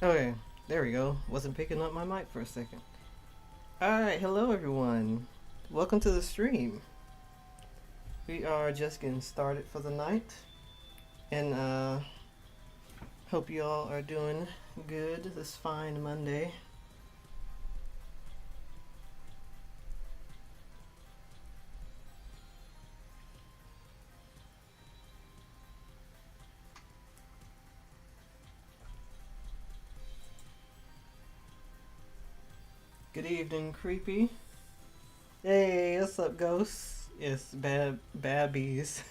Okay, there we go. Wasn't picking up my mic for a second. Alright, hello everyone. Welcome to the stream. We are just getting started for the night. And hope you all are doing good this fine Monday. Good evening, Creepy. Hey, what's up, Ghosts? Yes, babbies.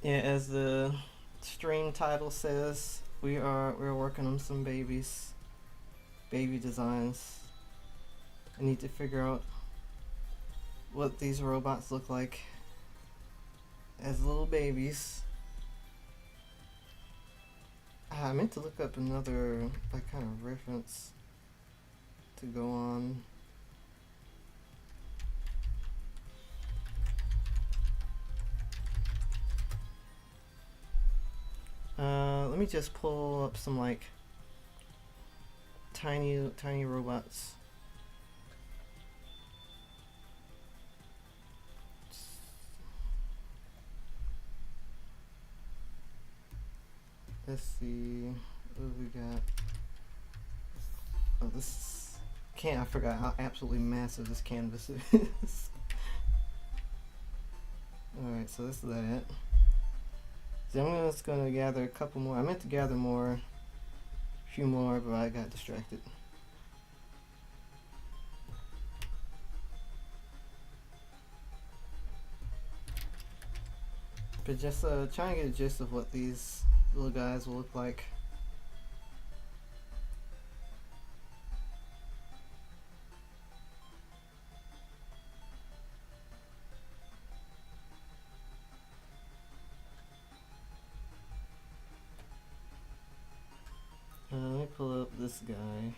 Yeah, as the stream title says, we're working on some baby designs. I need to figure out what these robots look like as little babies. I meant to look up another like kind of reference to go on. Let me just pull up some like tiny robots. Let's see what we got. Oh, this I forgot how absolutely massive this canvas is. Alright, so this is that. So I'm just gonna gather a couple more. I meant to gather a few more, but I got distracted. But just trying to get a gist of what these little guys will look like. Let me pull up this guy.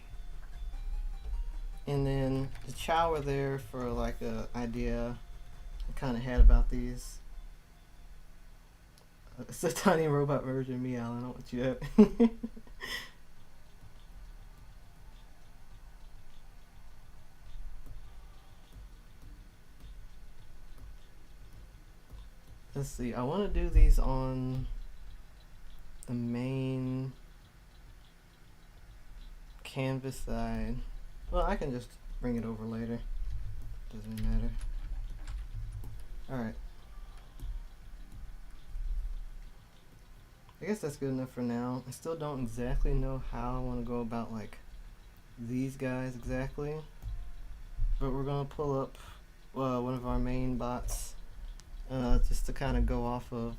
And then the shower there for like a idea I kind of had about these. It's a tiny robot version of me, Alan. I don't want you to. Let's see. I want to do these on the main canvas side. Well, I can just bring it over later. Doesn't matter. Alright. I guess that's good enough for now. I still don't exactly know how I want to go about like these guys exactly. But we're going to pull up one of our main bots just to kind of go off of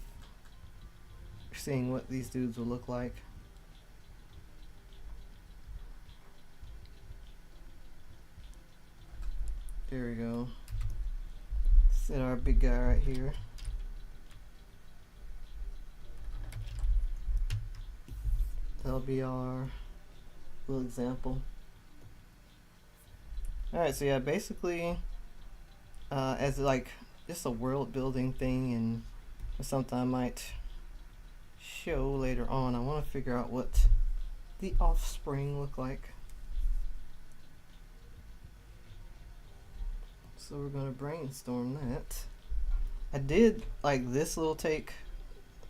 seeing what these dudes will look like. There we go. Set our big guy right here. That'll be our little example. Alright, so yeah, basically as like just a world building thing and something I might show later on, I want to figure out what the offspring look like. So we're going to brainstorm that. I did like this little take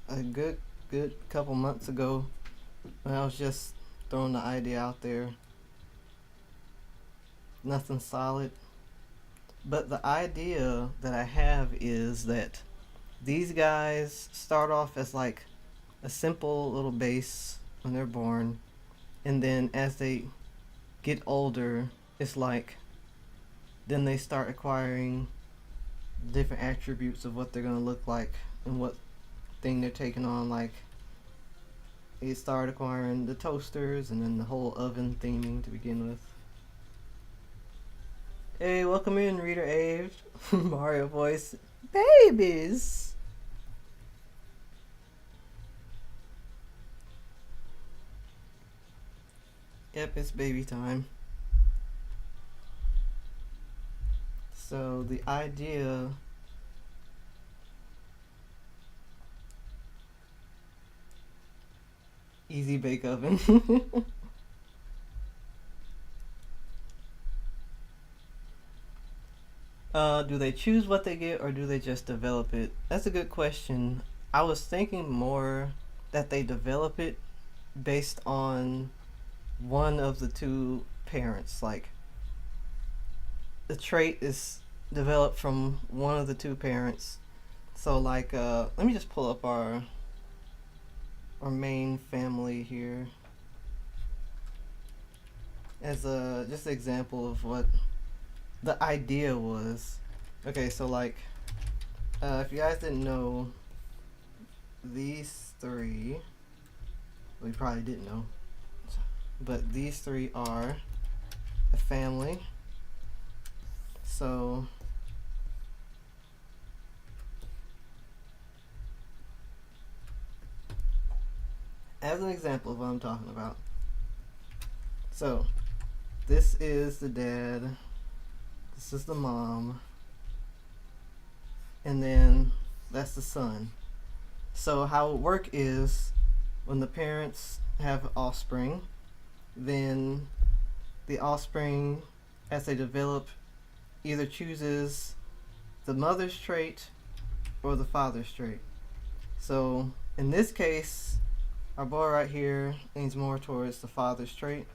a good couple months ago when I was just throwing the idea out there. Nothing solid. But the idea that I have is that these guys start off as like a simple little base when they're born, and then as they get older, it's like then they start acquiring different attributes of what they're going to look like and what thing they're taking on. Like they start acquiring the toasters and then the whole oven theming to begin with. Hey, welcome in, Reader Ave. Mario voice. Babies! Yep, it's baby time. So the idea, easy bake oven. Do they choose what they get or do they just develop it? That's a good question. I was thinking more that they develop it based on one of the two parents. Like the trait is developed from one of the two parents. So like let me just pull up our main family here as a just an example of what the idea was. Okay, so like if you guys didn't know, these three, well, you probably didn't know, but these three are a family. So as an example of what I'm talking about, so this is the dad, this is the mom, and then that's the son. So how it work is when the parents have offspring, then the offspring, as they develop, either chooses the mother's trait or the father's trait. So in this case, our boy right here leans more towards the father's trait,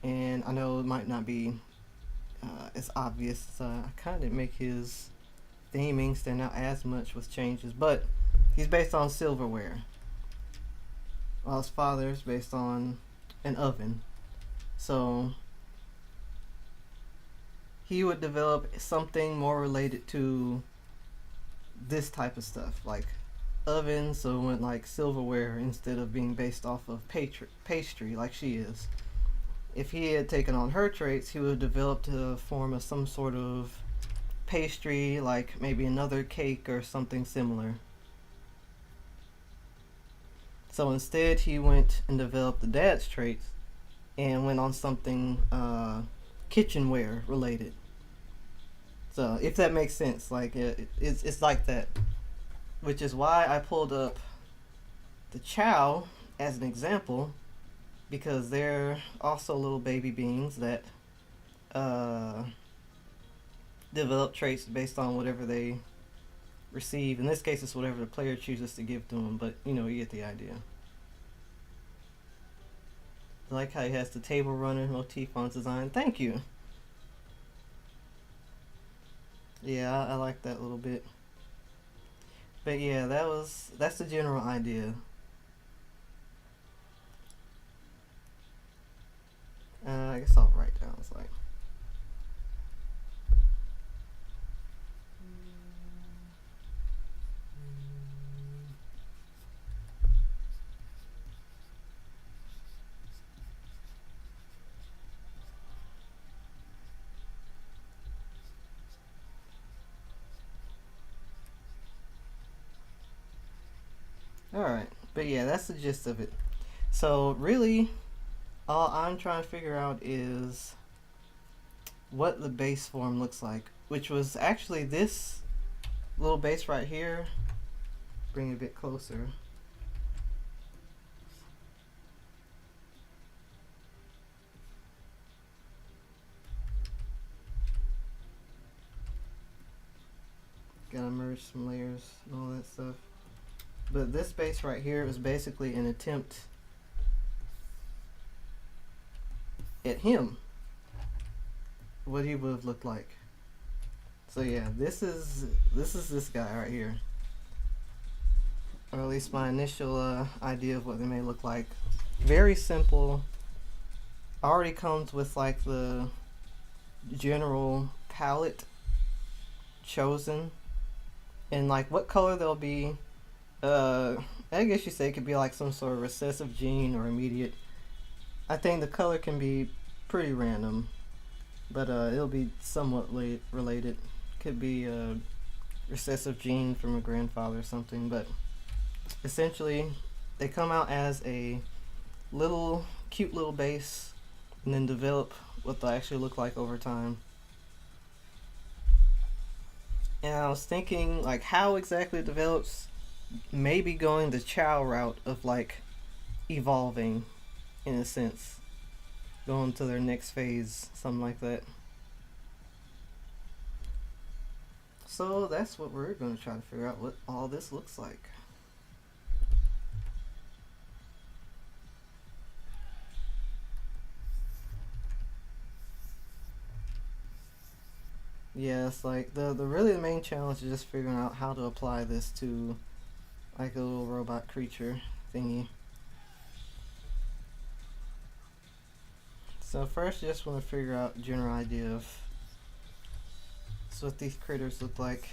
and I know it might not be as obvious. I kind of didn't make his theming stand out as much with changes, but he's based on silverware, while his father's based on an oven. So he would develop something more related to this type of stuff, like oven. So it went like silverware instead of being based off of pastry like she is. If he had taken on her traits, he would have developed a form of some sort of pastry, like maybe another cake or something similar. So instead, he went and developed the dad's traits and went on something kitchenware related. So if that makes sense, like it's like that, which is why I pulled up the Chow as an example, because they're also little baby beings that uh, develop traits based on whatever they receive. In this case, it's whatever the player chooses to give to them, but you know, you get the idea. I like how he has the table runner motif on his design. Thank you. Yeah, I like that a little bit. But yeah, that's the general idea. I guess I'll write down. It's like all right. But yeah, that's the gist of it. So really, all I'm trying to figure out is what the base form looks like, which was actually this little base right here. Bring it a bit closer. Gotta merge some layers and all that stuff. But this base right here was basically an attempt at him, what he would have looked like. So yeah, this guy right here, or at least my initial idea of what they may look like. Very simple. Already comes with like the general palette chosen, and like what color they'll be. I guess you say it could be like some sort of recessive gene or immediate. I think the color can be pretty random, but it'll be somewhat related. Could be a recessive gene from a grandfather or something, but essentially they come out as a little cute little base and then develop what they'll actually look like over time. And I was thinking, like, how exactly it develops, maybe going the Chow route of, like, evolving, in a sense. Going to their next phase, something like that. So that's what we're going to try to figure out what all this looks like. Yeah, it's like the really the main challenge is just figuring out how to apply this to like a little robot creature thingy. So first, you just want to figure out general idea of what these critters look like.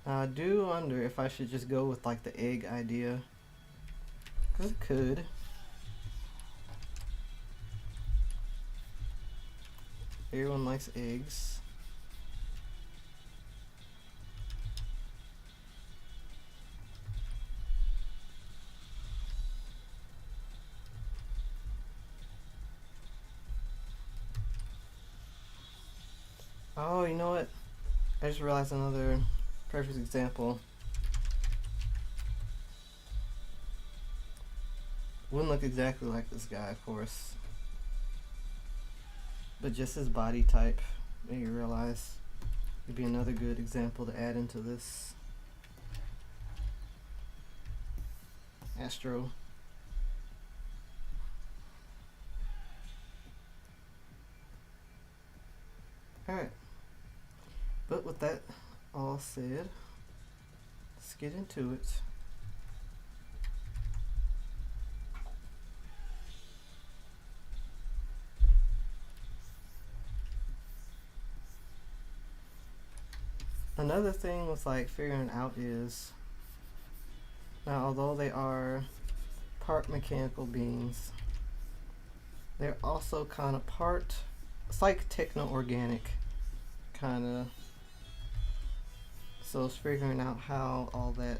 I do wonder if I should just go with like the egg idea, cause it could. Everyone likes eggs. Oh, you know what? I just realized another perfect example. Wouldn't look exactly like this guy, of course, but just his body type made you realize would be another good example to add into this Astro. Alright, but with that all said, let's get into it. Another thing with like figuring out is, now although they are part mechanical beings, they're also kind of part, it's like techno-organic kind of. So it's figuring out how all that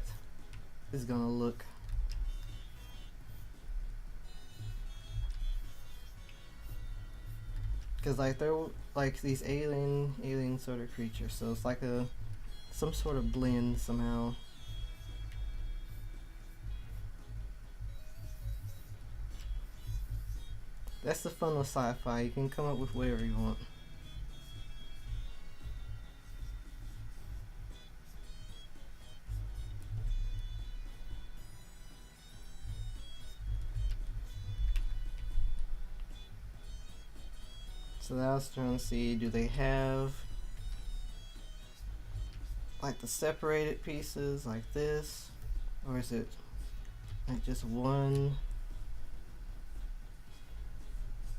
is gonna look. Cause like they're like these alien sort of creatures, so it's like some sort of blend somehow. That's the fun with sci-fi. You can come up with whatever you want. So that I was trying to see, do they have like the separated pieces like this, or is it like just one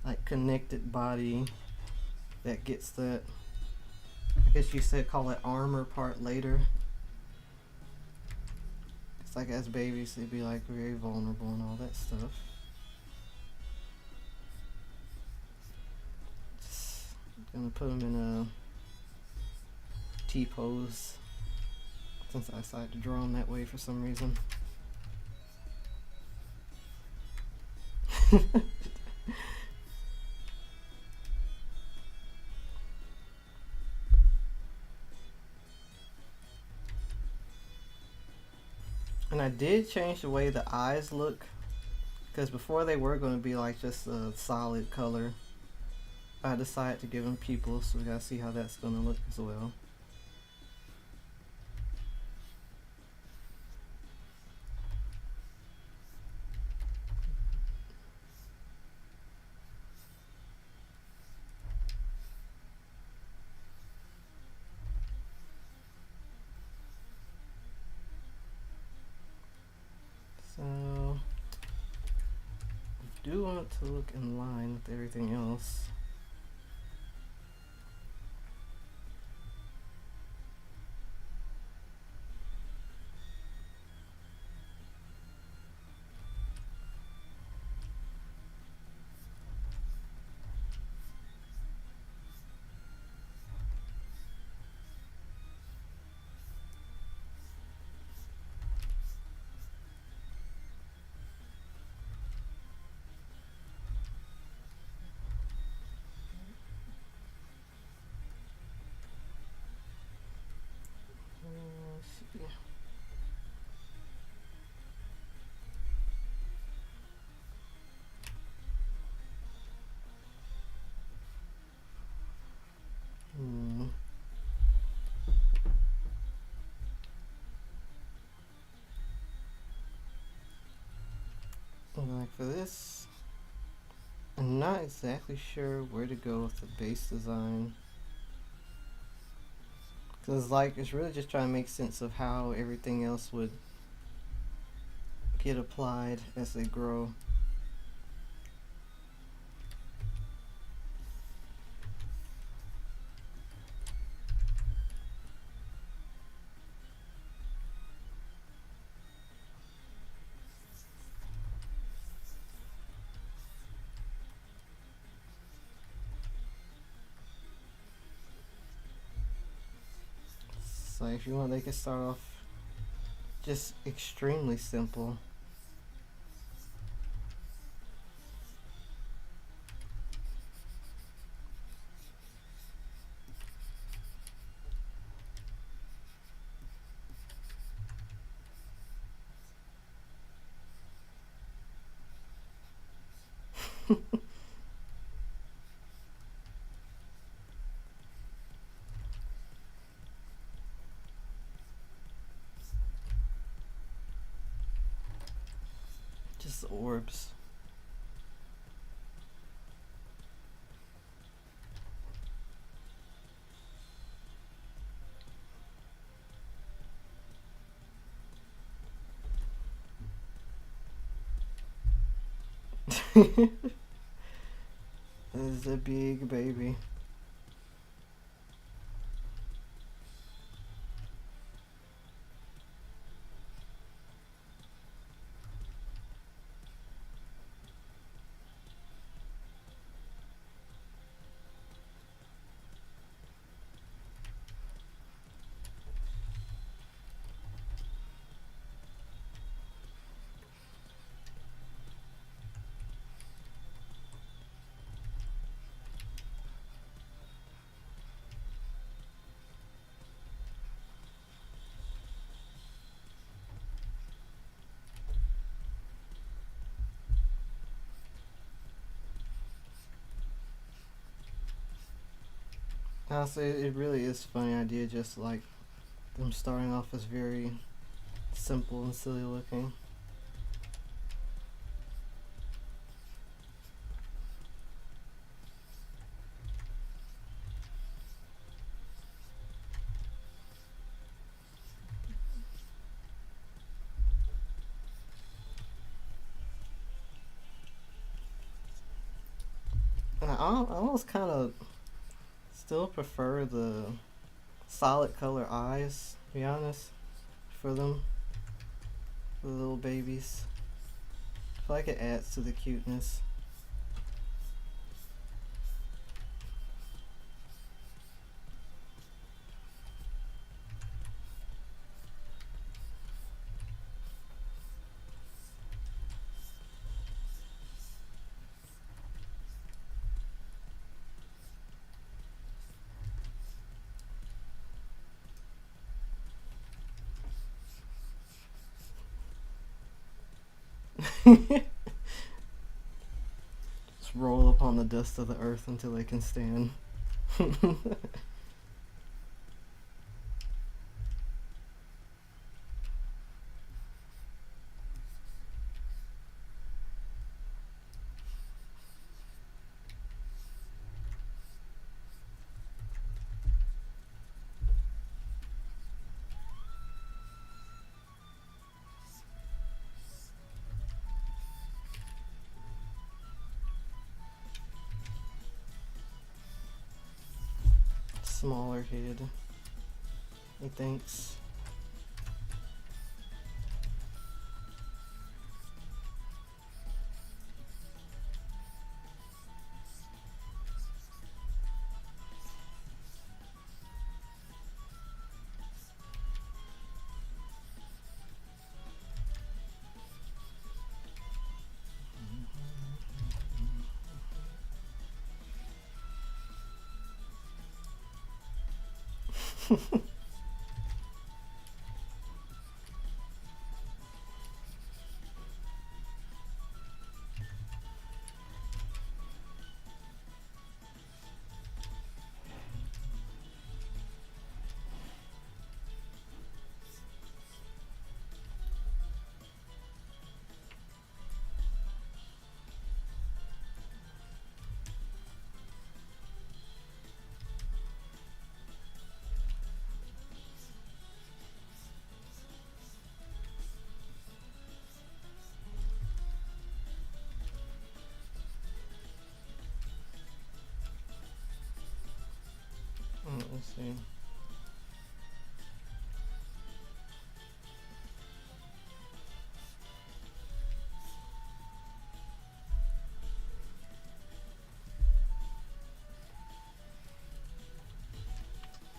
like connected body that gets that, I guess you said call it armor part later. It's like as babies they'd be like very vulnerable and all that stuff. Just gonna put them in a T-pose since I decided to draw them that way for some reason. And I did change the way the eyes look, because before they were going to be like just a solid color. I decided to give them pupils, so we gotta see how that's going to look as well. So, I do want it to look in line with everything else. Like for this, I'm not exactly sure where to go with the base design. Because like it's really just trying to make sense of how everything else would get applied as they grow. So if you want, they can start off just extremely simple. Just orbs. This is a big baby. Honestly, it really is a funny idea, just like them starting off as very simple and silly looking. And I almost kind of still prefer the solid color eyes, to be honest, for them, for the little babies. I feel like it adds to the cuteness. Just roll upon the dust of the earth until they can stand. Smaller head, he thinks. Let's see.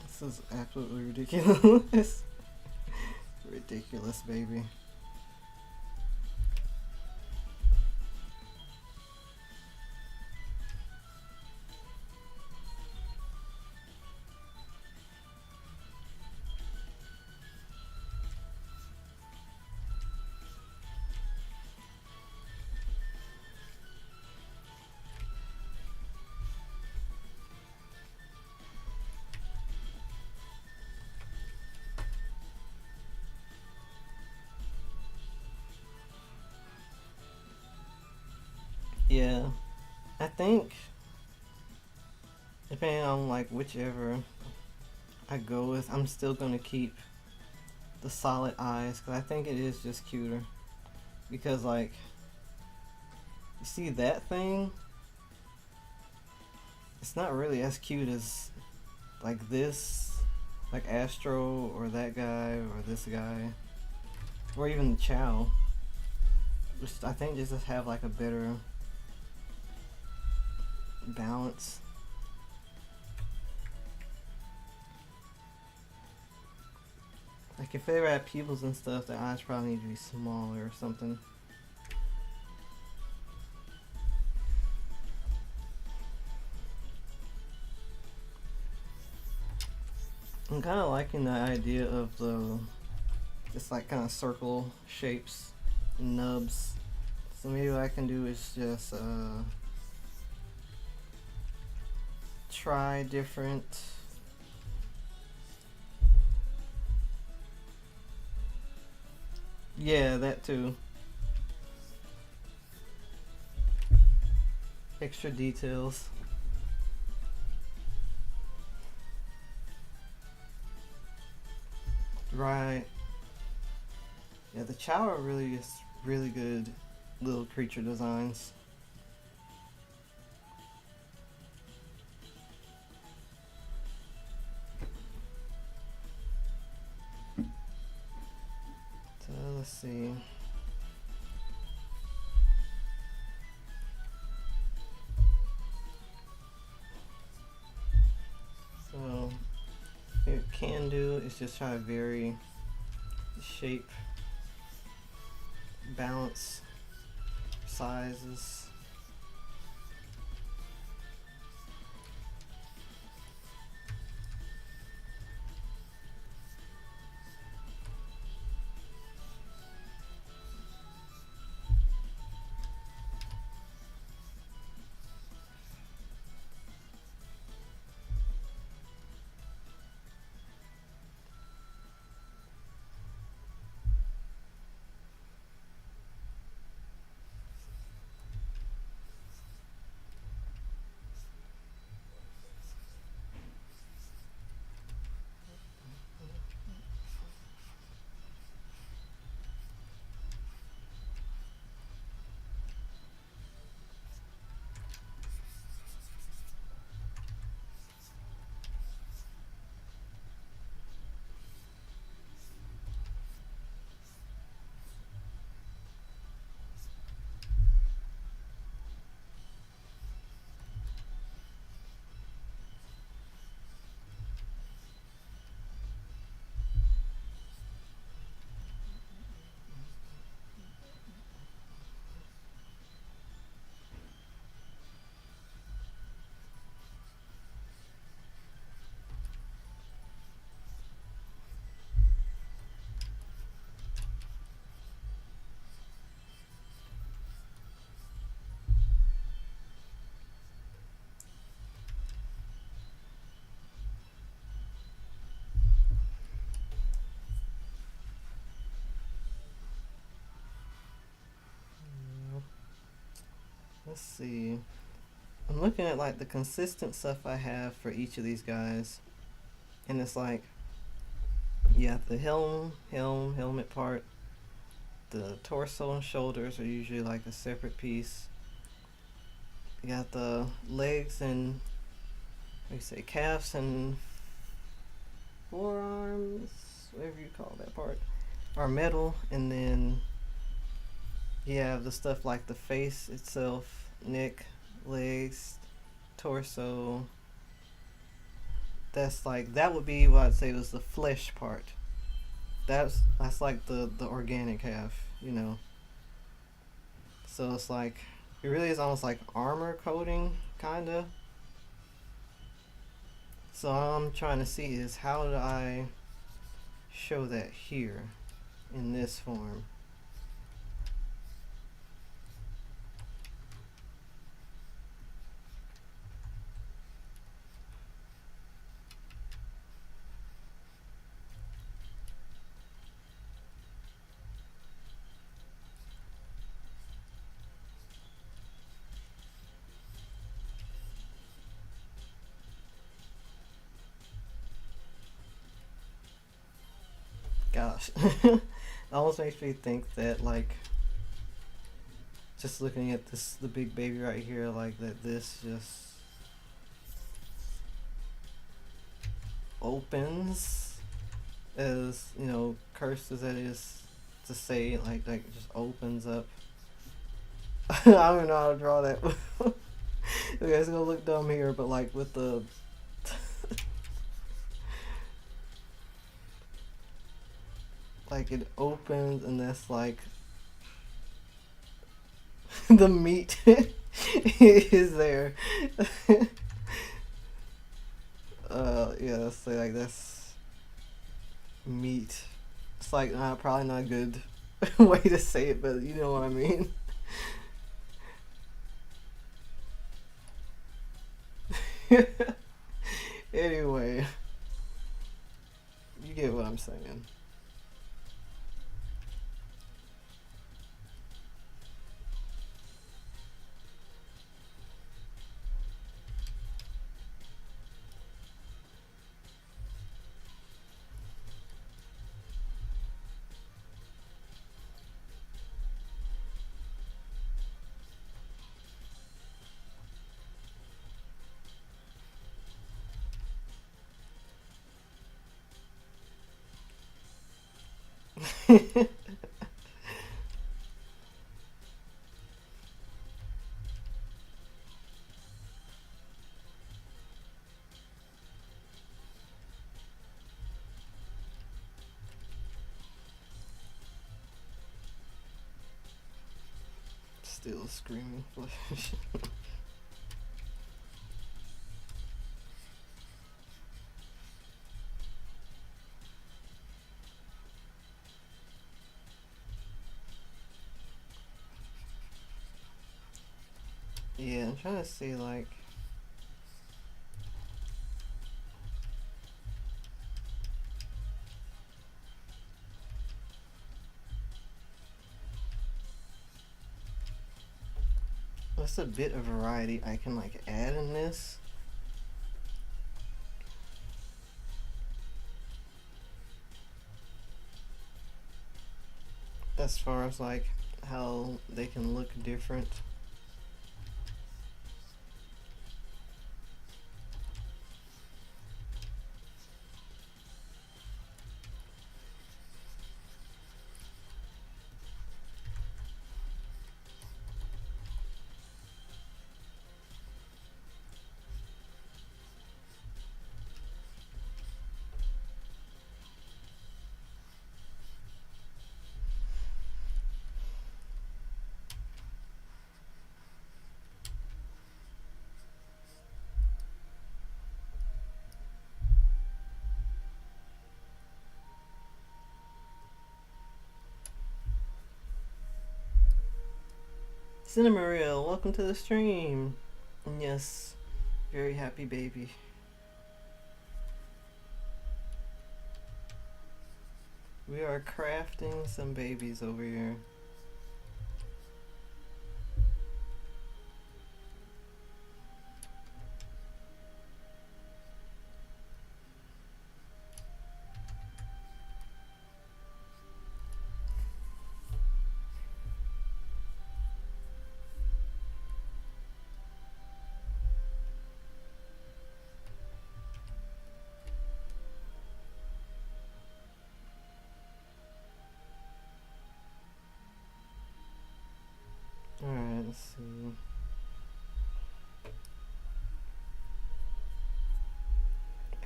This is absolutely ridiculous. Ridiculous, baby. Yeah, I think depending on like whichever I go with, I'm still gonna keep the solid eyes because I think it is just cuter. Because like you see that thing, it's not really as cute as like this, like Astro or that guy or this guy or even the Chow, which I think just have like a better balance. Like if they ever had pupils and stuff, their eyes probably need to be smaller or something. I'm kind of liking the idea of the just like kind of circle shapes, nubs. So maybe what I can do is just try different. Yeah, that too. Extra details. Right. Yeah, the Chow really is really good little creature designs. So let's see. So what you can do is just try to vary the shape, balance, sizes. Let's see. I'm looking at like the consistent stuff I have for each of these guys, and it's like you have the helmet part. The torso and shoulders are usually like a separate piece. You got the legs and what do you say, calves and forearms, whatever you call that part, are metal, and then you have the stuff like the face itself, neck, legs, torso. That's like that would be what I'd say was the flesh part. That's like the organic half, you know. So it's like it really is almost like armor coating, kinda. So all I'm trying to see is how do I show that here in this form. Gosh, it almost makes me think that like just looking at this the big baby right here, like that this just opens, as you know, cursed as that is to say, like it just opens up. I don't even know how to draw that. Okay, it's gonna look dumb here, but like with the like it opens and that's like the meat is there. Yeah, let's say like that's meat. It's like probably not a good way to say it, but you know what I mean. Anyway, you get what I'm saying. Still screaming flesh. Yeah, I'm trying to see like what's a bit of variety I can like add in this. As far as like how they can look different. Cinemaria, welcome to the stream. And yes, very happy baby. We are crafting some babies over here.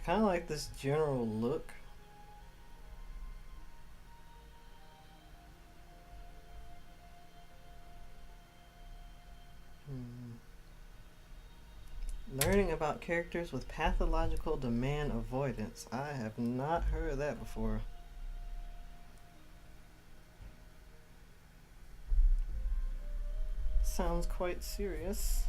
kind of like this general look. Hmm. Learning about characters with pathological demand avoidance. I have not heard of that before. Sounds quite serious.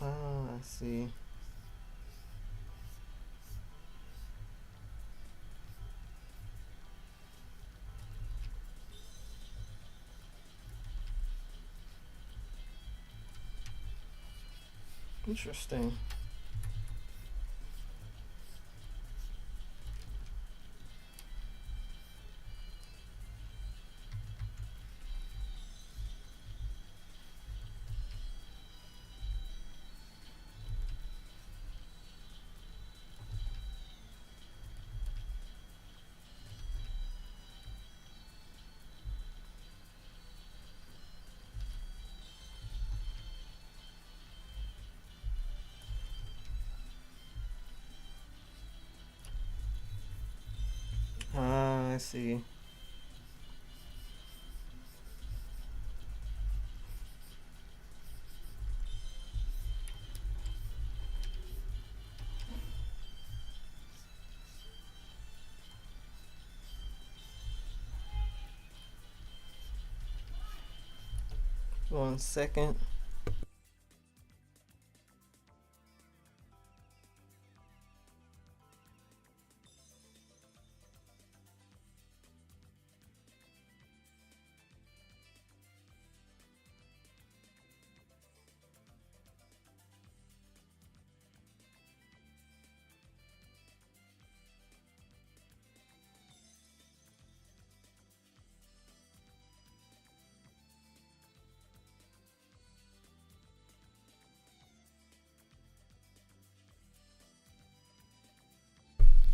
Oh, I see. Interesting. Ah, I see. 1 second.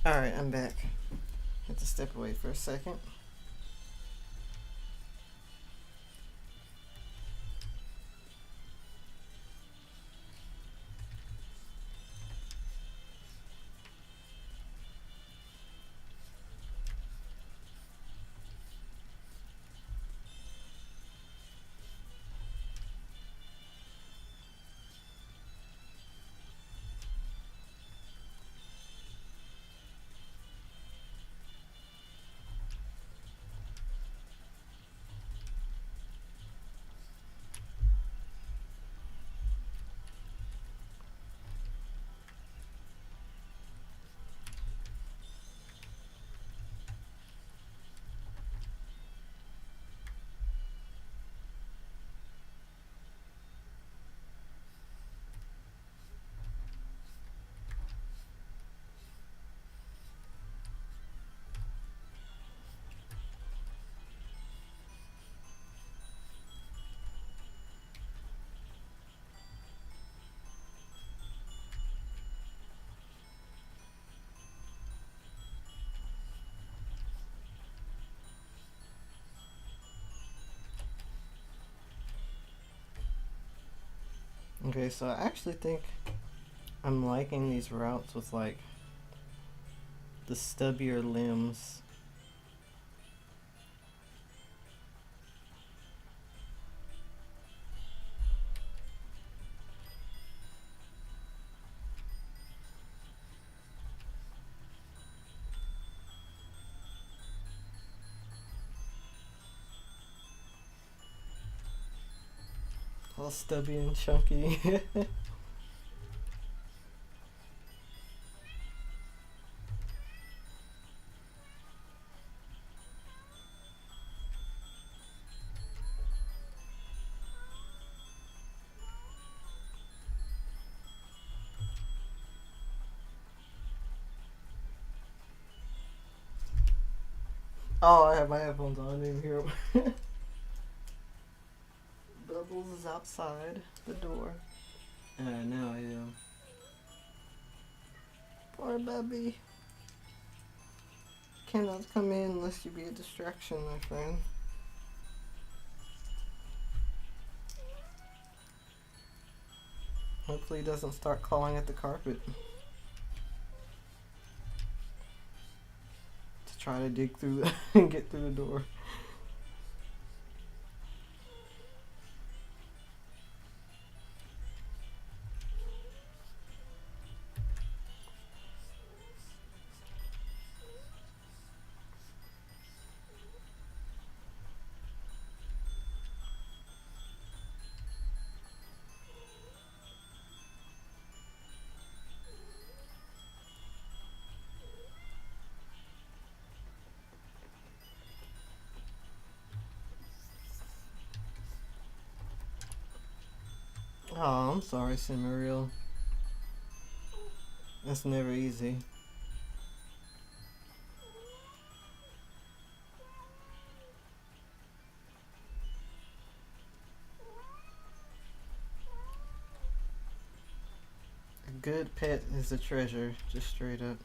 Alright, I'm back. Had to step away for a second. Okay, so I actually think I'm liking these routes with like the stubbier limbs. All stubby and chunky. Oh, I have my headphones on. I didn't even hear them. Bubbles is outside the door. Now I am. Poor Bubby. Cannot come in unless you be a distraction, my friend. Hopefully he doesn't start clawing at the carpet to try to dig through and get through the door. Oh, I'm sorry, Cimmeriel. That's never easy. A good pet is a treasure, just straight up.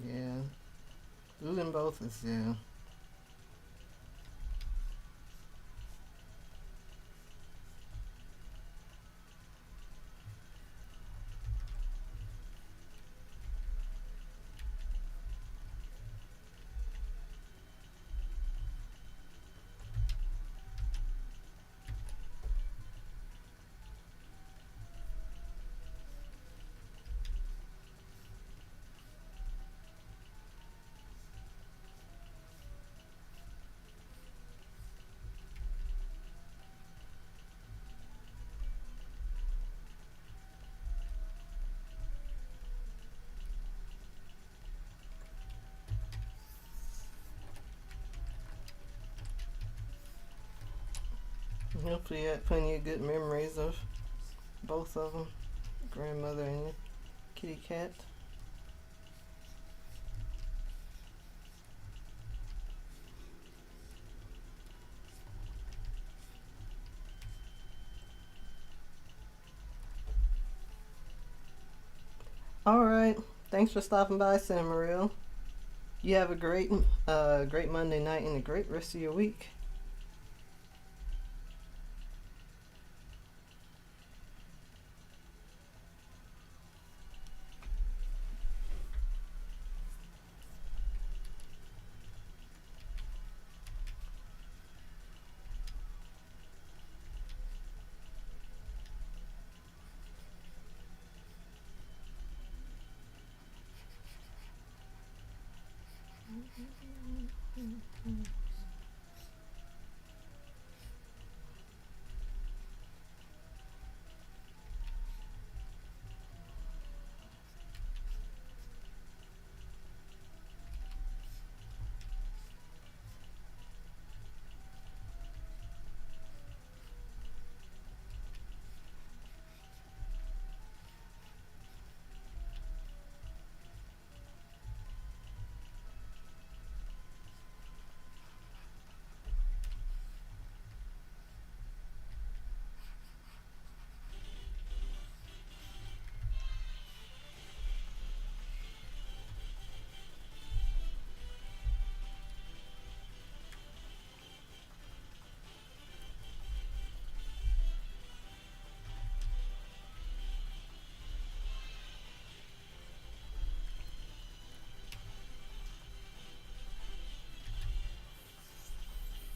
Yeah. Losing both is, yeah. Hopefully you had plenty of good memories of both of them. Grandmother and your kitty cat. Alright. Thanks for stopping by, Cimmeriel. You have a great Monday night and a great rest of your week.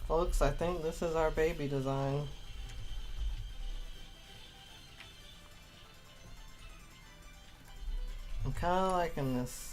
Folks, I think this is our baby design. kinda liking this.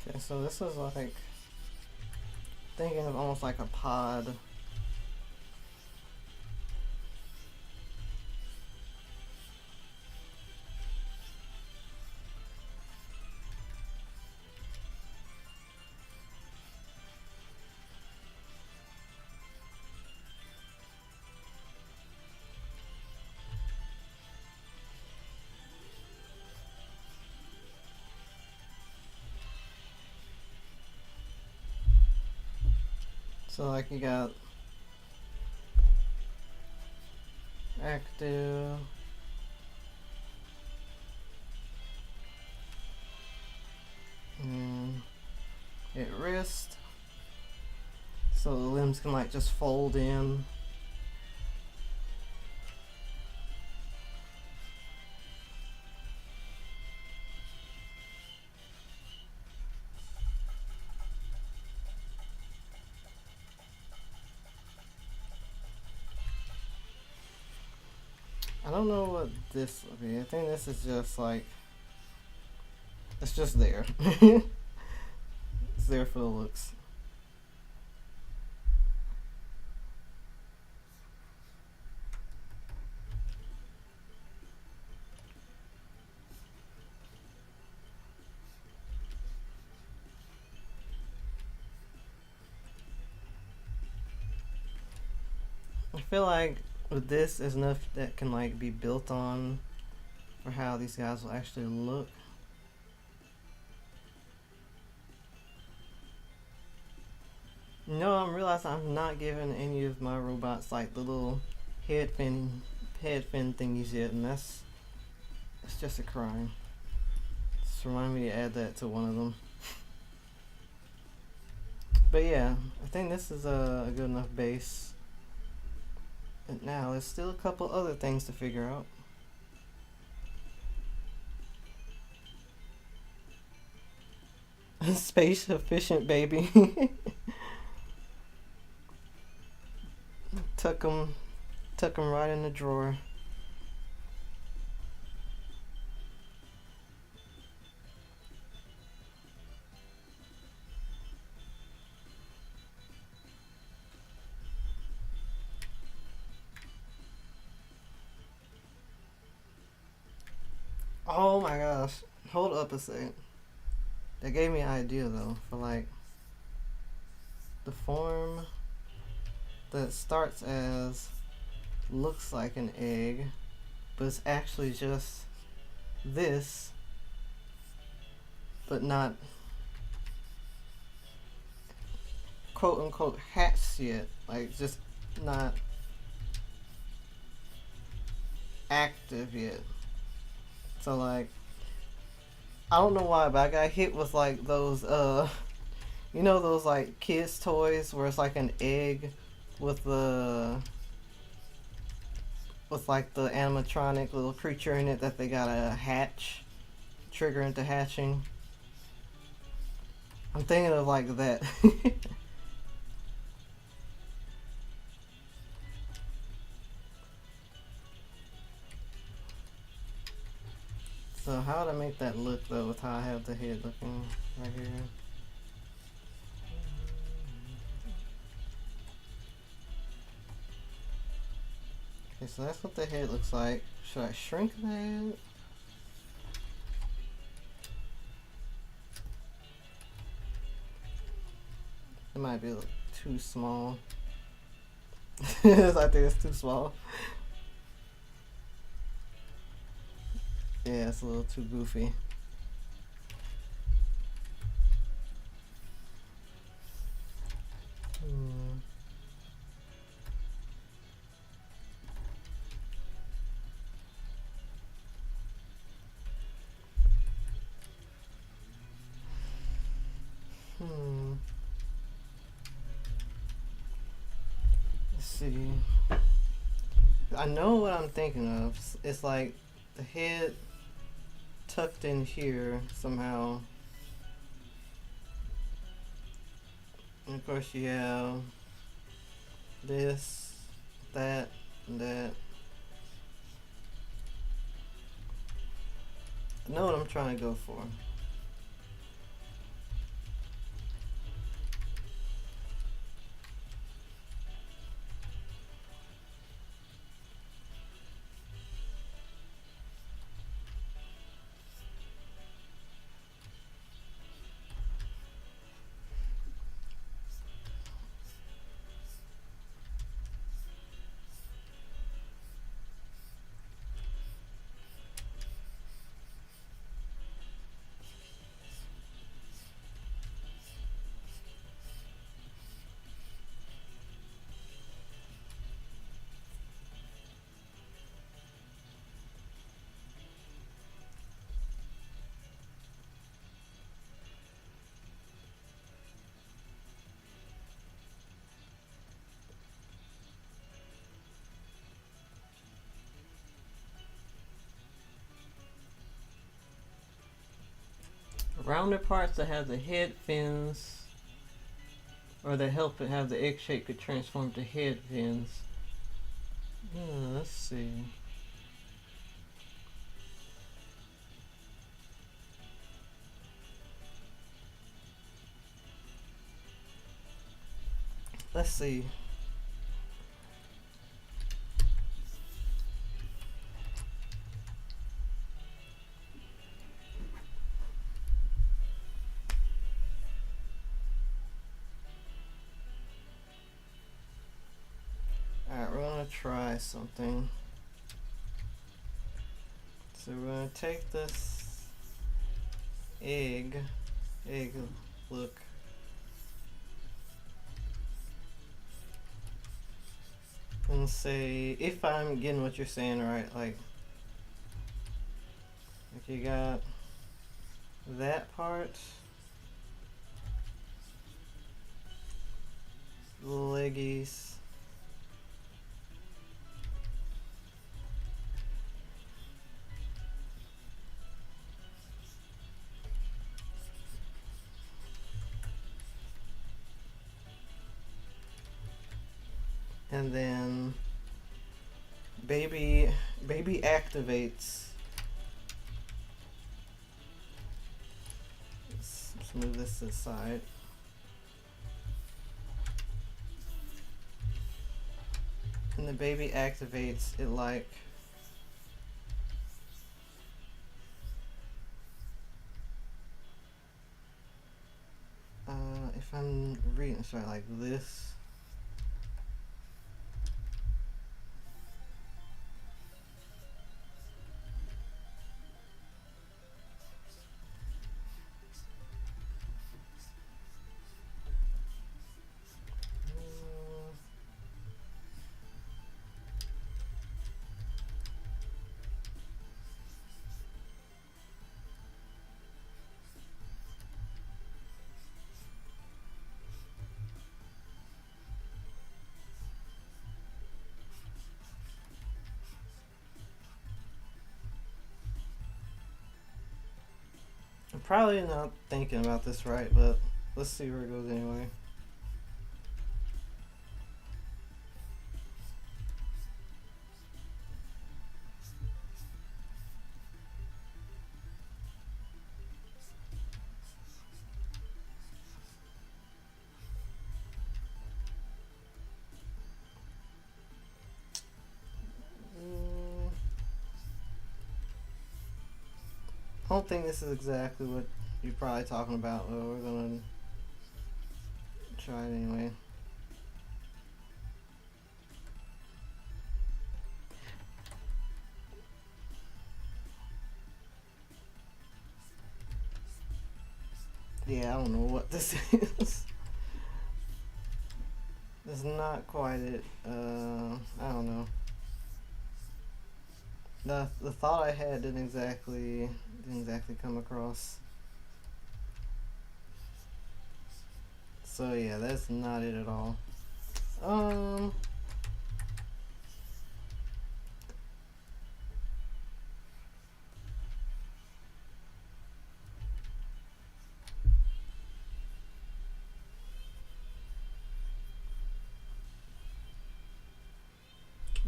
Okay, so this is like thinking of almost like a pod. So like you got active, and at wrist, so the limbs can like just fold in. I don't know what this will be. I think this is just like, it's just there. It's there for the looks. I feel like with this, there's enough that can like be built on for how these guys will actually look. No, I'm realizing I'm not giving any of my robots like the little head fin thingies yet, and that's just a crime. Just remind me to add that to one of them. But yeah, I think this is a good enough base. And now there's still a couple other things to figure out. Space efficient, baby. tuck them right in the drawer. Oh my gosh. Hold up a second. That gave me an idea though for like the form that starts as looks like an egg, but it's actually just this, but not quote unquote hatched yet. Like just not active yet. So like I don't know why, but I got hit with like those you know those like kids toys where it's like an egg with the with like the animatronic little creature in it that they gotta hatch, trigger into hatching. I'm thinking of like that. So how would I make that look though with how I have the head looking right here? Okay, so that's what the head looks like. Should I shrink the head? It might be a little too small. I think it's too small. Yeah, it's a little too goofy. Hmm. Hmm. Let's see. I know what I'm thinking of. It's like the head tucked in here somehow. And of course you have this, that, and that. I know what I'm trying to go for. Rounded parts that have the head fins, or that help it have the egg shape, could transform to head fins. Let's see. Let's see. Alright, we're gonna try something. So we're gonna take this egg look, and say, if I'm getting what you're saying right, like you got that part, the leggies, and then baby activates. Let's move this to the side. And the baby activates it like if I'm reading this right, like this. I'm probably not thinking about this right, but let's see where it goes anyway. I don't think this is exactly what you're probably talking about, but we're gonna try it anyway. Yeah, I don't know what this is. It's not quite it. I don't know. The thought I had didn't exactly come across. So yeah, that's not it at all. Um,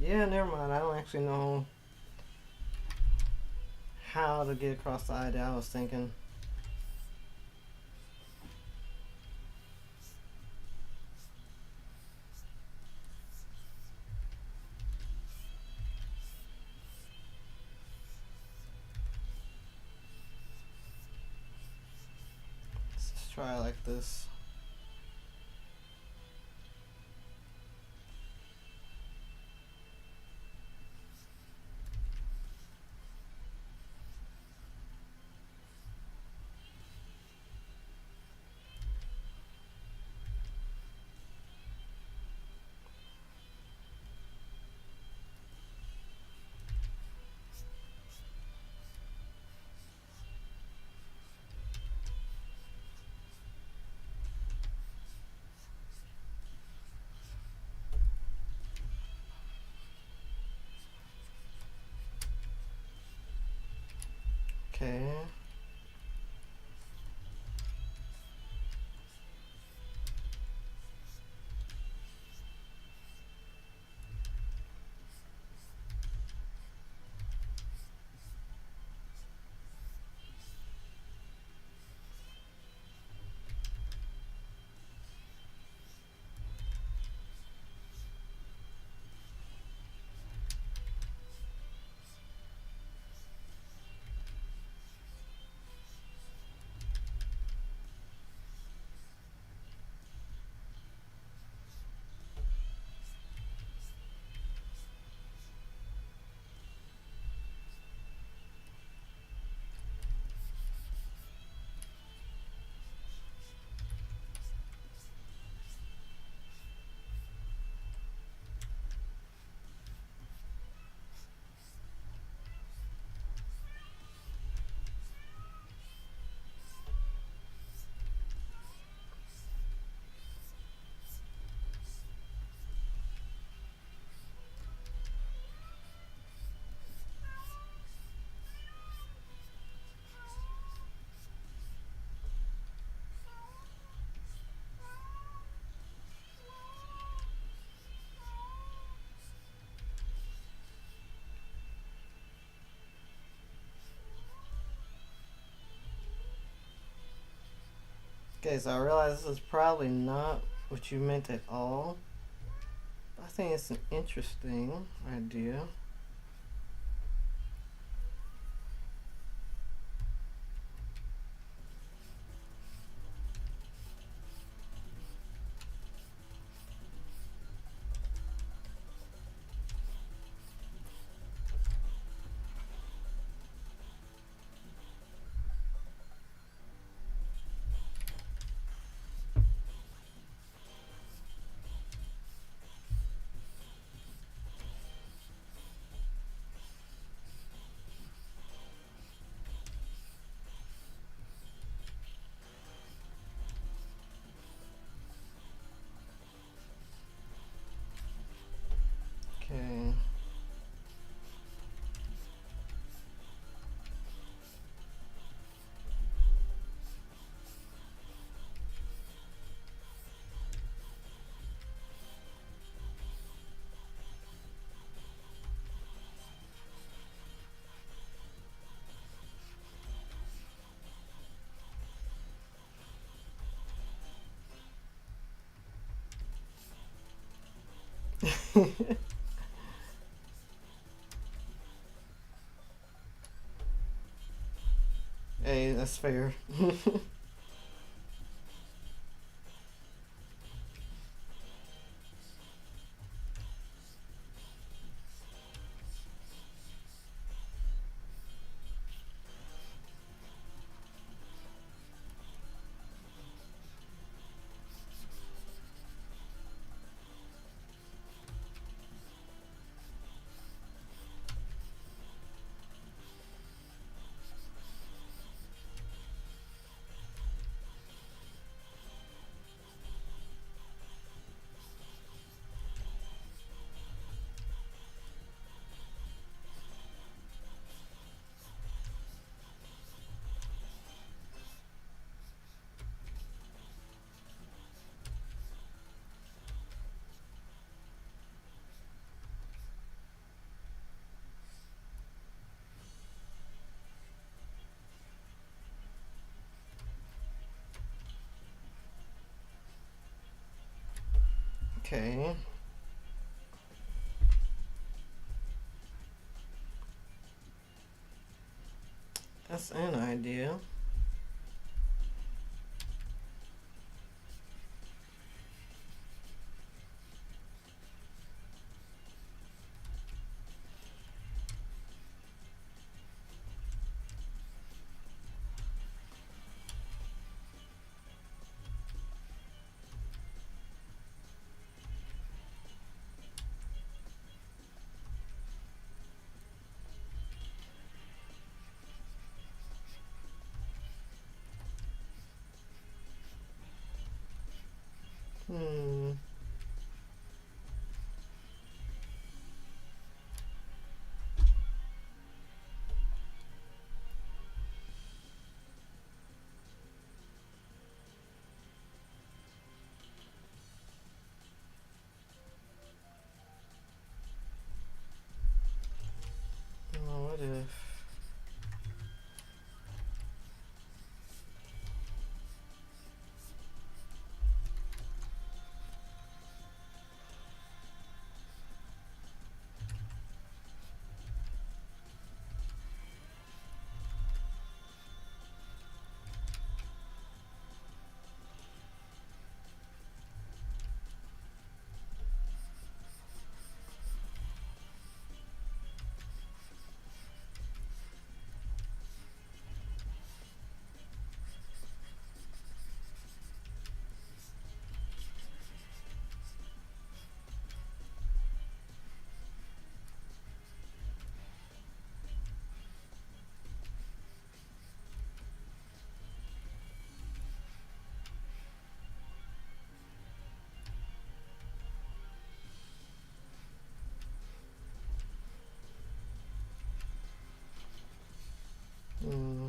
yeah, never mind. I don't actually know how to get across the idea I was thinking. Let's try it like this. Okay. Okay, so I realize this is probably not what you meant at all. I think it's an interesting idea. Okay. That's fair. Okay. That's an idea. Hmm. What if? Hmm.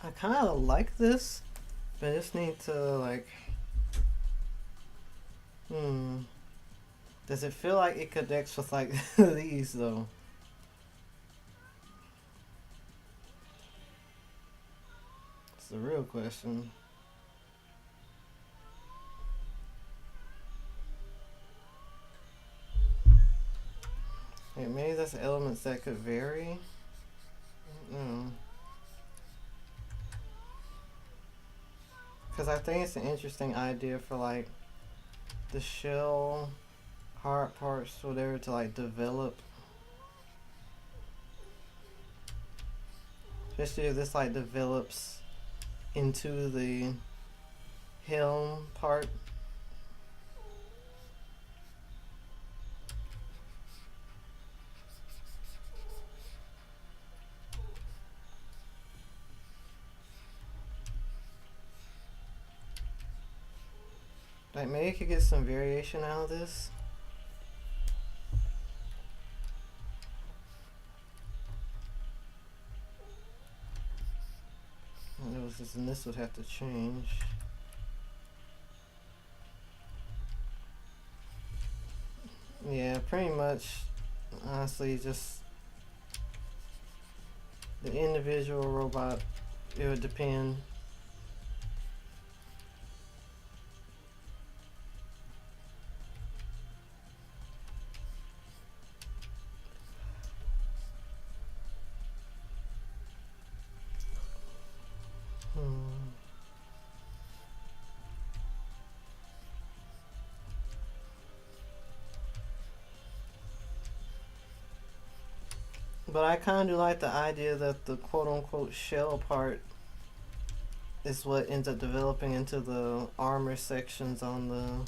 I kind of like this, but I just need to like. Hmm. Does it feel like it connects with like these though? It's the real question. Yeah, maybe that's elements that could vary. Mm. Because I think it's an interesting idea for like the shell hard parts, whatever, to like develop. Especially if this like develops into the helm part. Like maybe you could get some variation out of this. And it was just, and this would have to change. Yeah, pretty much. Honestly, just the individual robot. It would depend. Hmm. But I kind of like the idea that the quote unquote shell part is what ends up developing into the armor sections on them.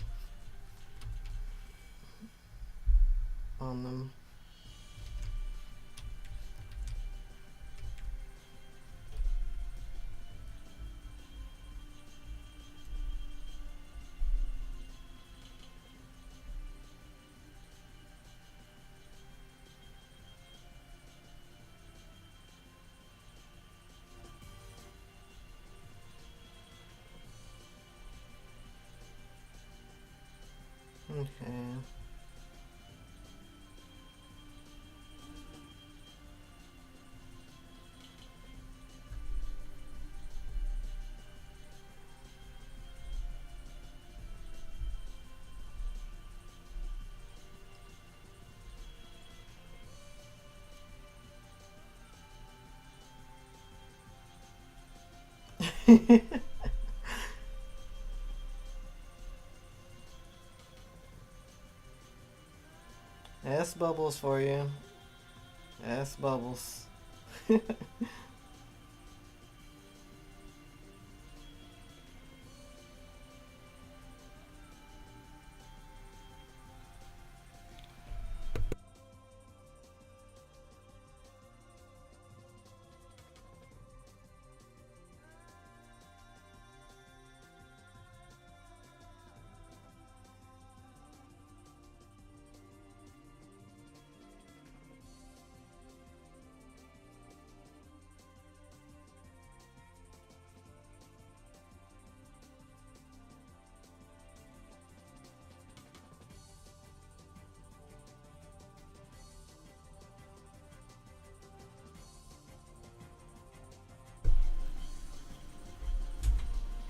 Okay. That's bubbles for you. That's bubbles.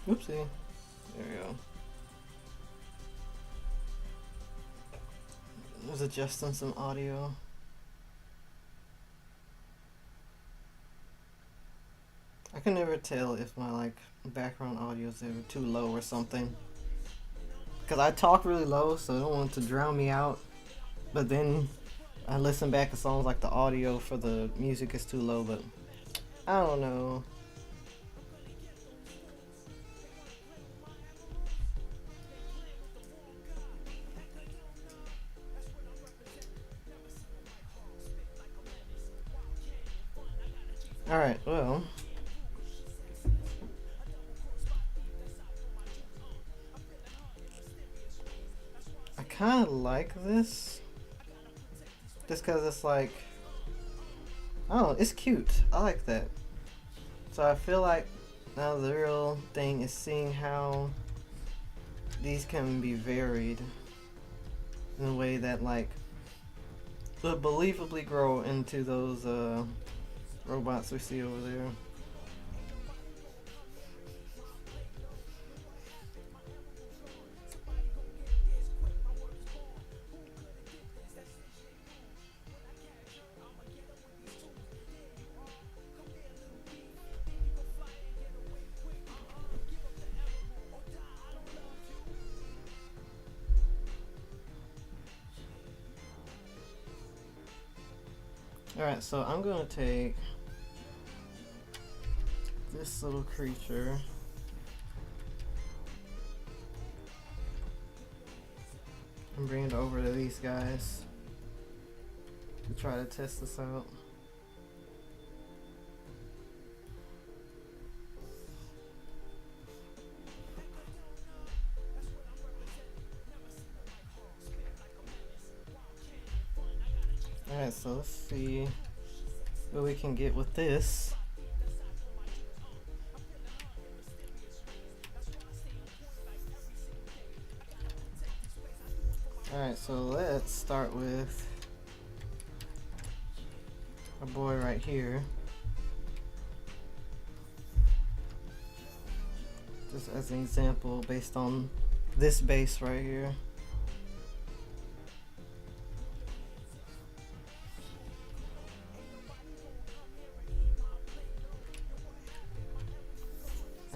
Oopsie. There we go. I was adjusting some audio. I can never tell if my like background audio is ever too low or something. Cause I talk really low, so I don't want it to drown me out. But then I listen back to songs like the audio for the music is too low. But I don't know. All right. Well, I kind of like this, just cause it's like, oh, it's cute. I like that. So I feel like now the real thing is seeing how these can be varied in a way that like would believably grow into those robots we see over there. Alright, so I'm gonna take this little creature and bring it over to these guys to try to test this out. Alright, so let's see what we can get with this. Alright, so let's start with our boy right here. Just as an example based on this base right here.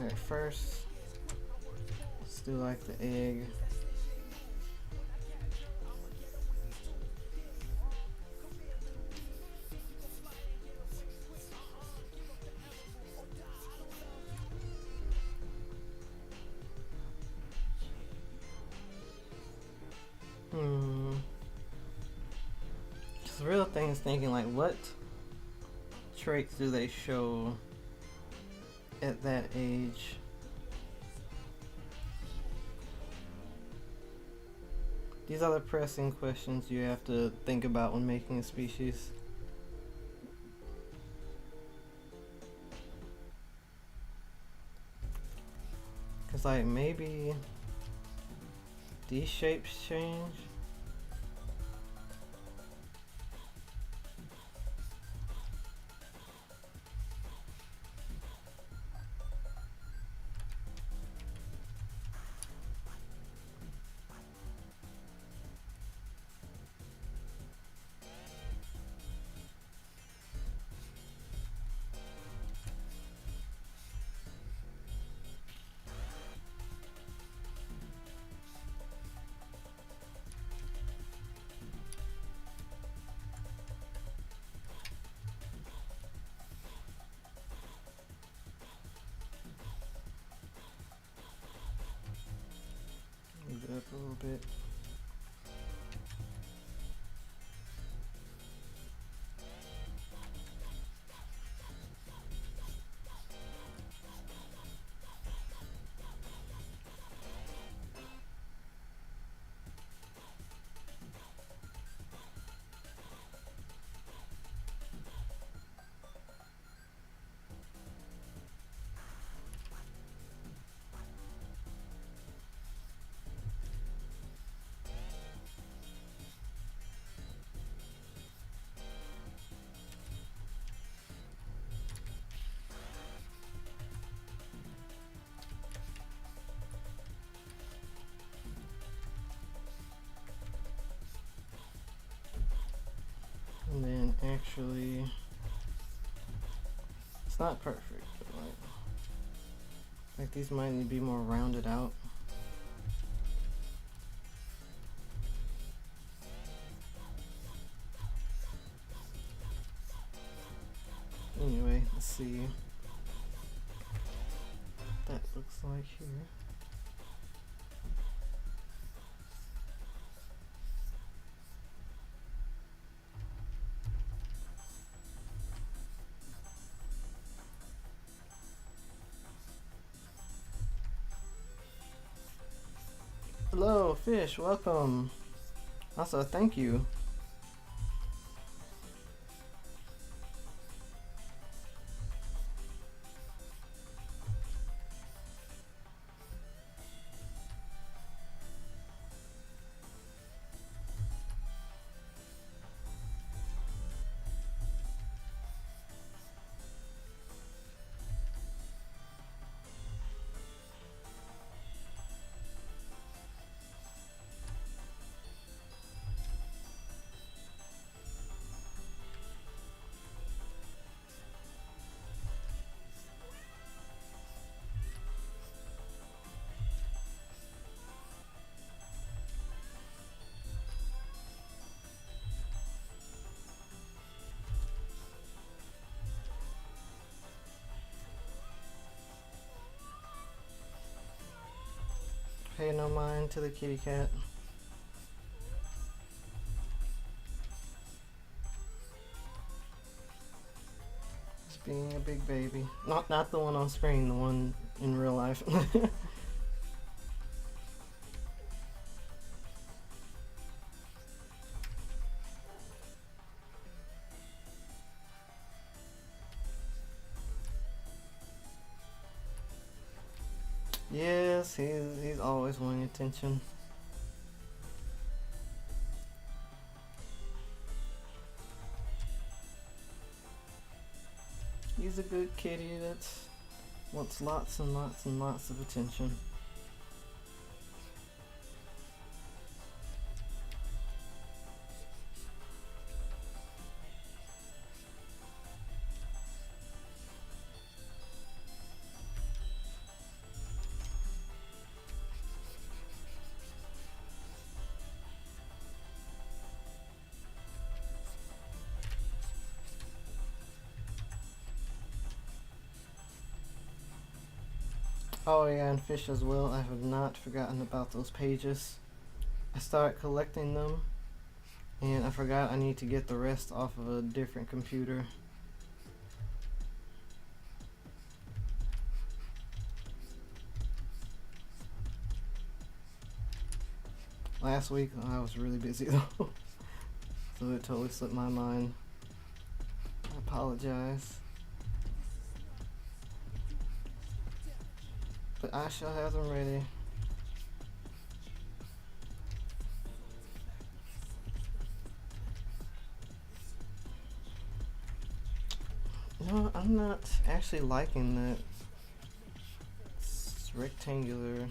Alright, first, let's do like the egg. The real thing is thinking like, what traits do they show at that age? These are the pressing questions you have to think about when making a species. Cause like maybe these shapes change. Move it up a little bit. And then actually, it's not perfect, but like these might need to be more rounded out. Anyway, let's see what that looks like here. Hello, fish, welcome. Also, thank you. Pay no mind to the kitty cat. Just being a big baby. Not the one on screen, the one in real life. Yes, he's always wanting attention. He's a good kitty that wants lots and lots and lots of attention. Oh yeah, and fish as well. I have not forgotten about those pages. I started collecting them, and I forgot I need to get the rest off of a different computer. Last week I was really busy though, so it totally slipped my mind. I apologize. But I shall have them ready. No, I'm not actually liking that rectangular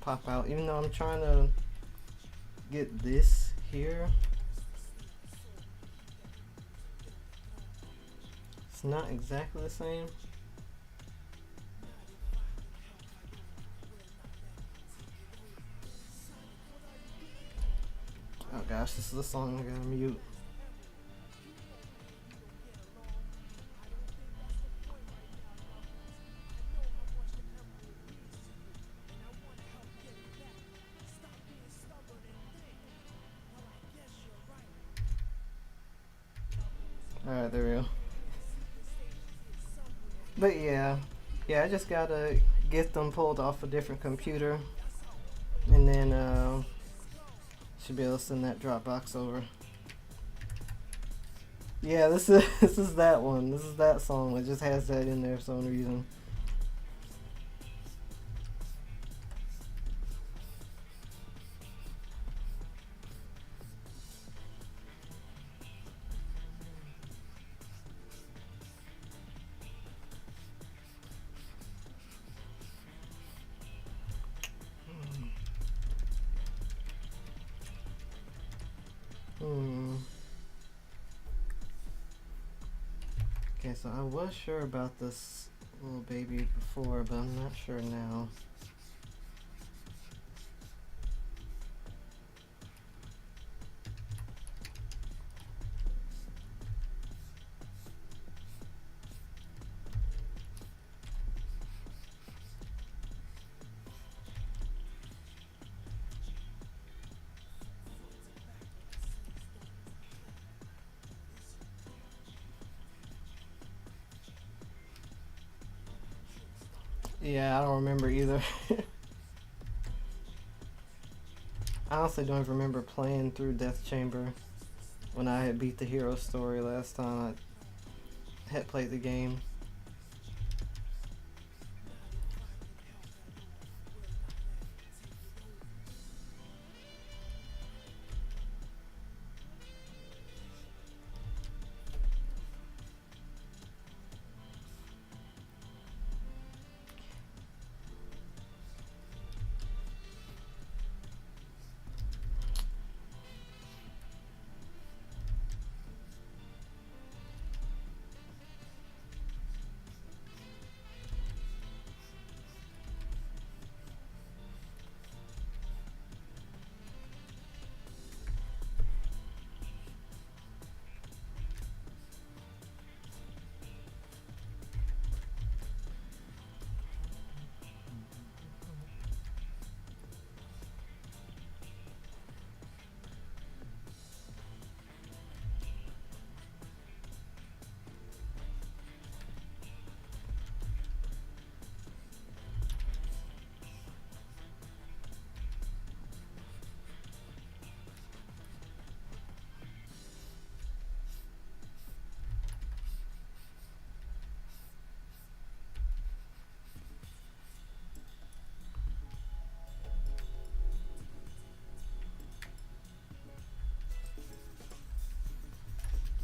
pop out, even though I'm trying to get this here. It's not exactly the same. Oh gosh, this is the song I gotta mute. Alright, there we go. But yeah, I just gotta get them pulled off a different computer, and then should be able to send that Dropbox over. Yeah, this is this is that one. This is that song that just has that in there for some reason. Hmm. Okay, so I was sure about this little baby before, but I'm not sure now. Yeah, I don't remember either. I honestly don't even remember playing through Death Chamber when I had beat the hero story last time I had played the game.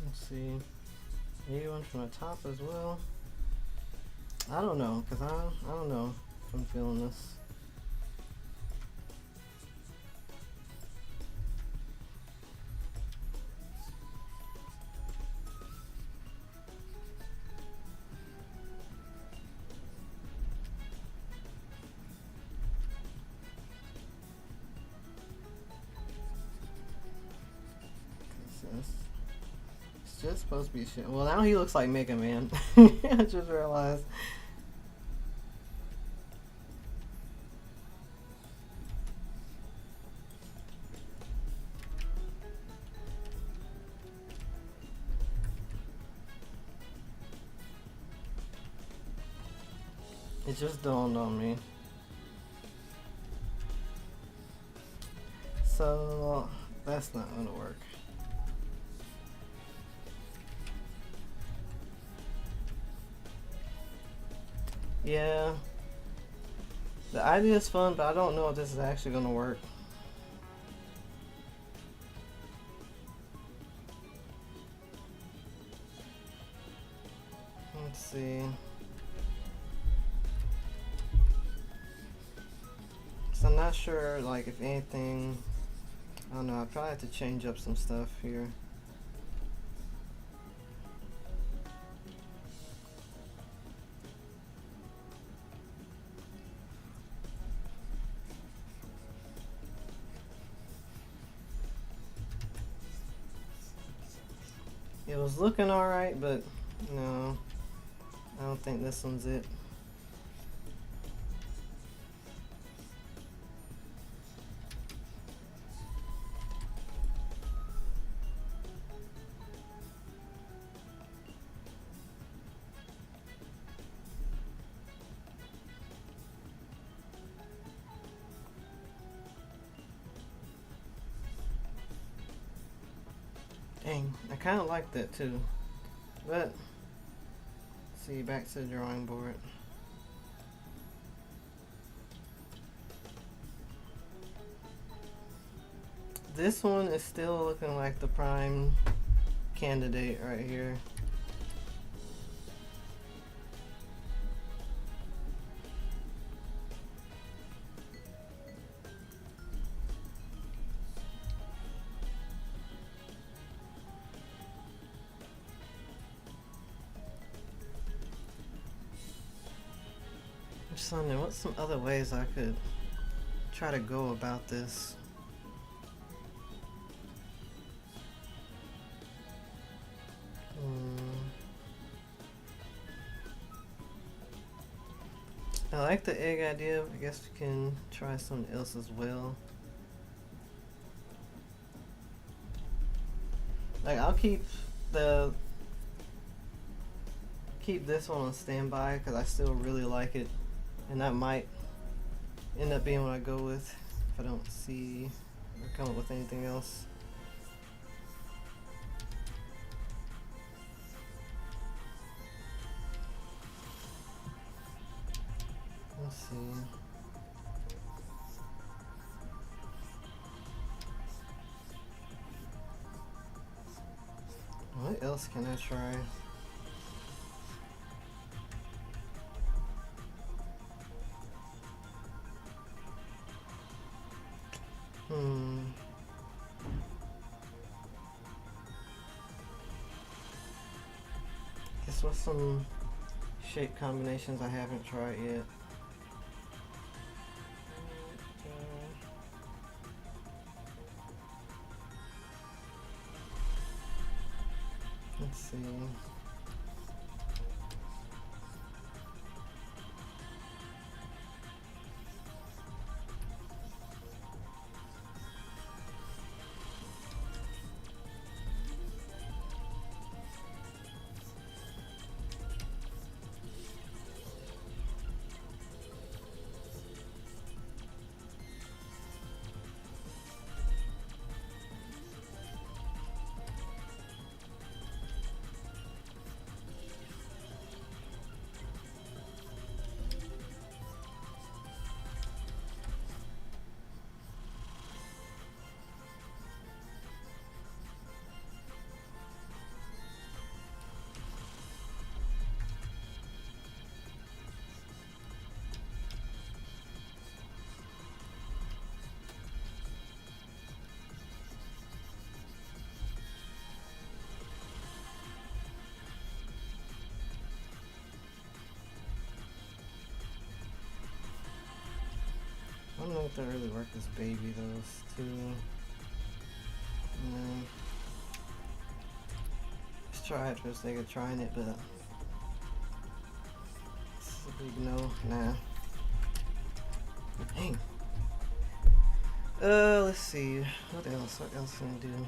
Let's see. Maybe one from the top as well. I don't know, cause I don't know if I'm feeling this. It's just supposed to be shit. Well, now he looks like Mega Man. I just realized. It just dawned on me. So that's not gonna work. Yeah, the idea is fun, but I don't know if this is actually gonna work. Let's see. So I'm not sure, like, if anything. I don't know. I probably have to change up some stuff here. It was looking alright, but no, I don't think this one's it. Dang, I kind of like that too. But, see, back to the drawing board. This one is still looking like the prime candidate right here. I'm just wondering what's some other ways I could try to go about this. I like the egg idea. I guess we can try something else as well. Like, I'll keep this one on standby because I still really like it, and that might end up being what I go with if I don't see or come up with anything else. Let's see. What else can I try? Guess what's some shape combinations I haven't tried yet? Let's see. I don't know if that really worked as baby, those two. Just try it for the sake of trying it, but it's a big no. Nah. Dang. Let's see. What else? What else can I do?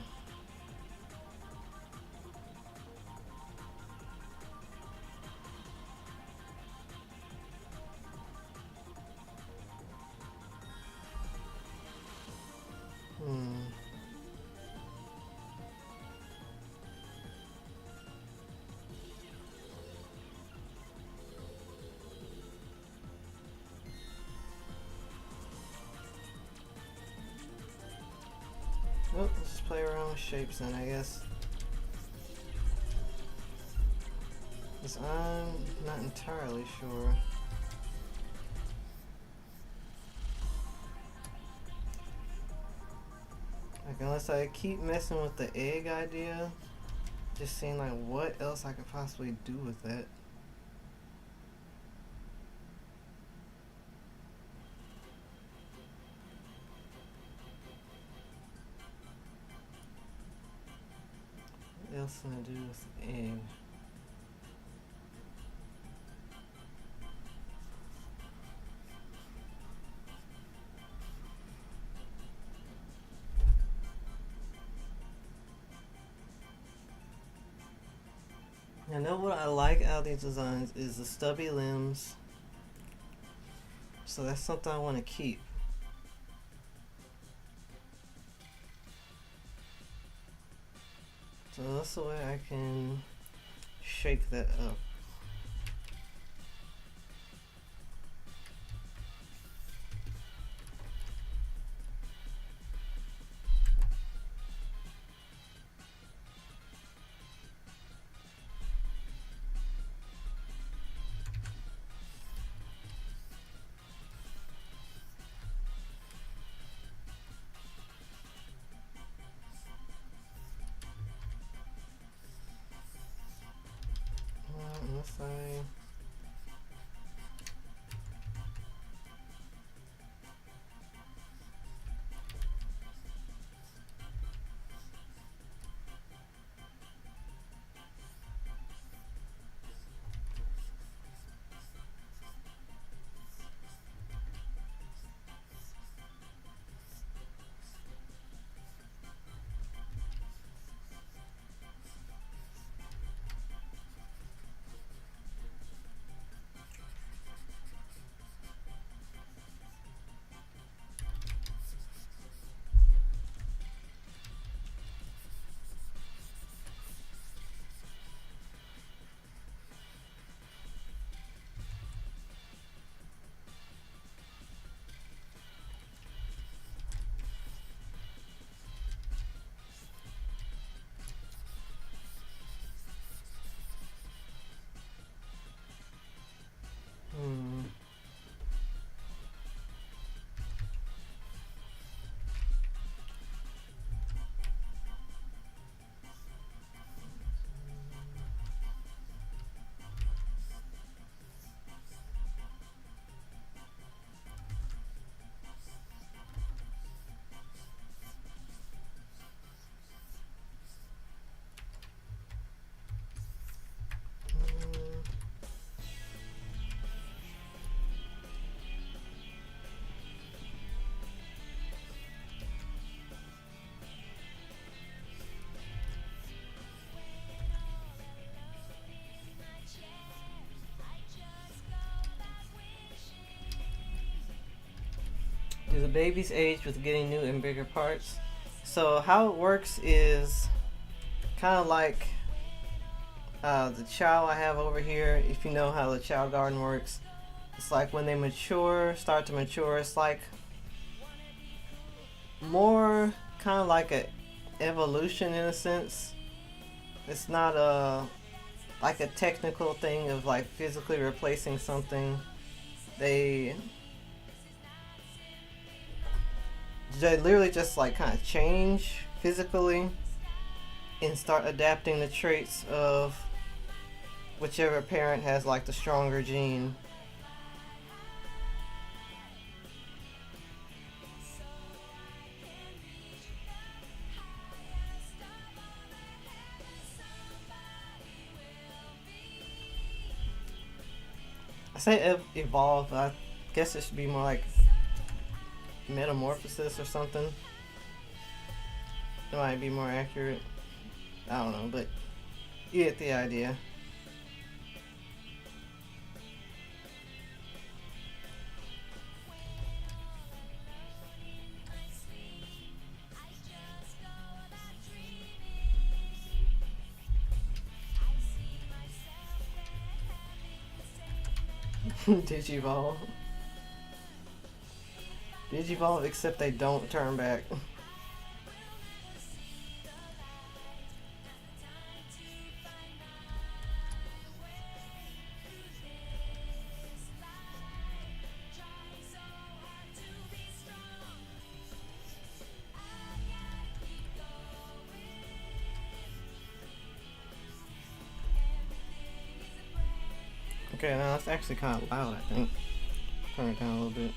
just play around with shapes and I guess. Because I'm not entirely sure. Like, unless I keep messing with the egg idea, just seeing like what else I could possibly do with that. What else can I do with the egg? I know what I like out of these designs is the stubby limbs. So that's something I want to keep. So that's the way I can shake that up. Unless I do the baby's age with getting new and bigger parts. So how it works is kind of like the chow I have over here. If you know how the chow garden works, it's like when they mature, start to mature, it's like more kind of like a evolution in a sense. It's not a like a technical thing of like physically replacing something. They literally just like kind of change physically and start adapting the traits of whichever parent has like the stronger gene. I say evolve, I guess it should be more like metamorphosis or something. It might be more accurate. I don't know, but you get the idea. Digivolve. Digivolve, except they don't turn back. Okay, now that's actually kind of loud, I think. Turn it down a little bit.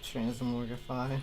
Transmorgify.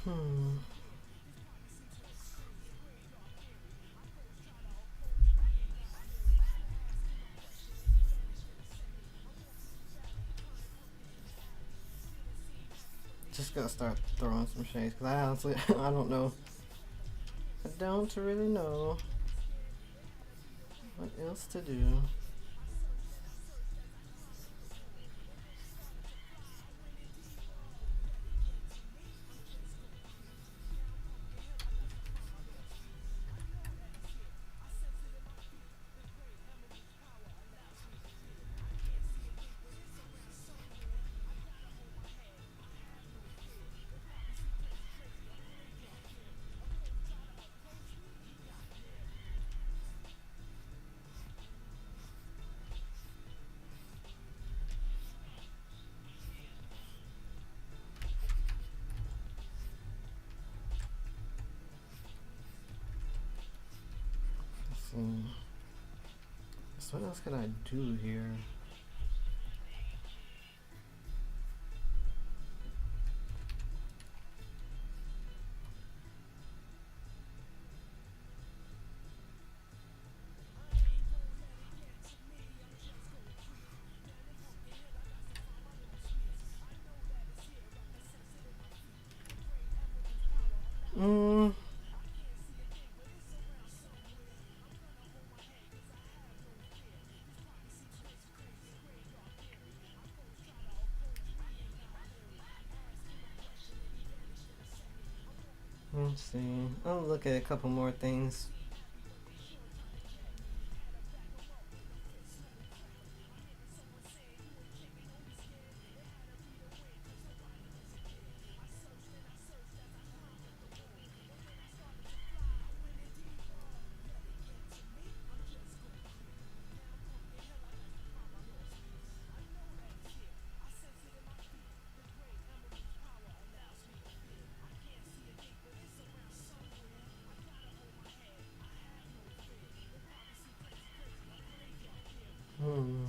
Hmm. Just gotta start throwing some shades because I honestly I don't know. I don't really know what else to do. Let's see. So what else can I do here? Mm, let's see. I'll look at a couple more things. Hmm.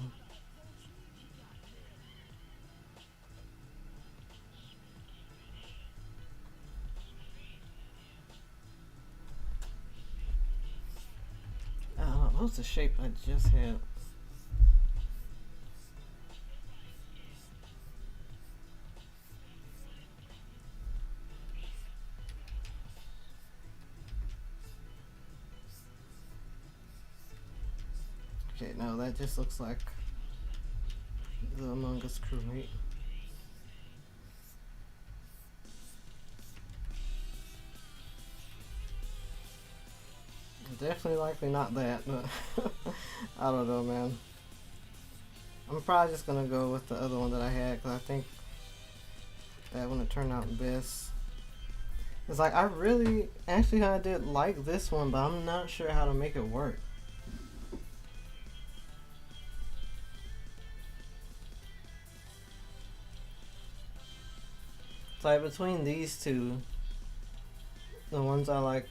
What was the shape I just had? Okay, no, that just looks like the Among Us crewmate. Definitely likely not that, but I don't know, man. I'm probably just gonna go with the other one that I had because I think that one it turned out best. It's like I really actually kind of did like this one, but I'm not sure how to make it work. It's like between these two, the ones I like,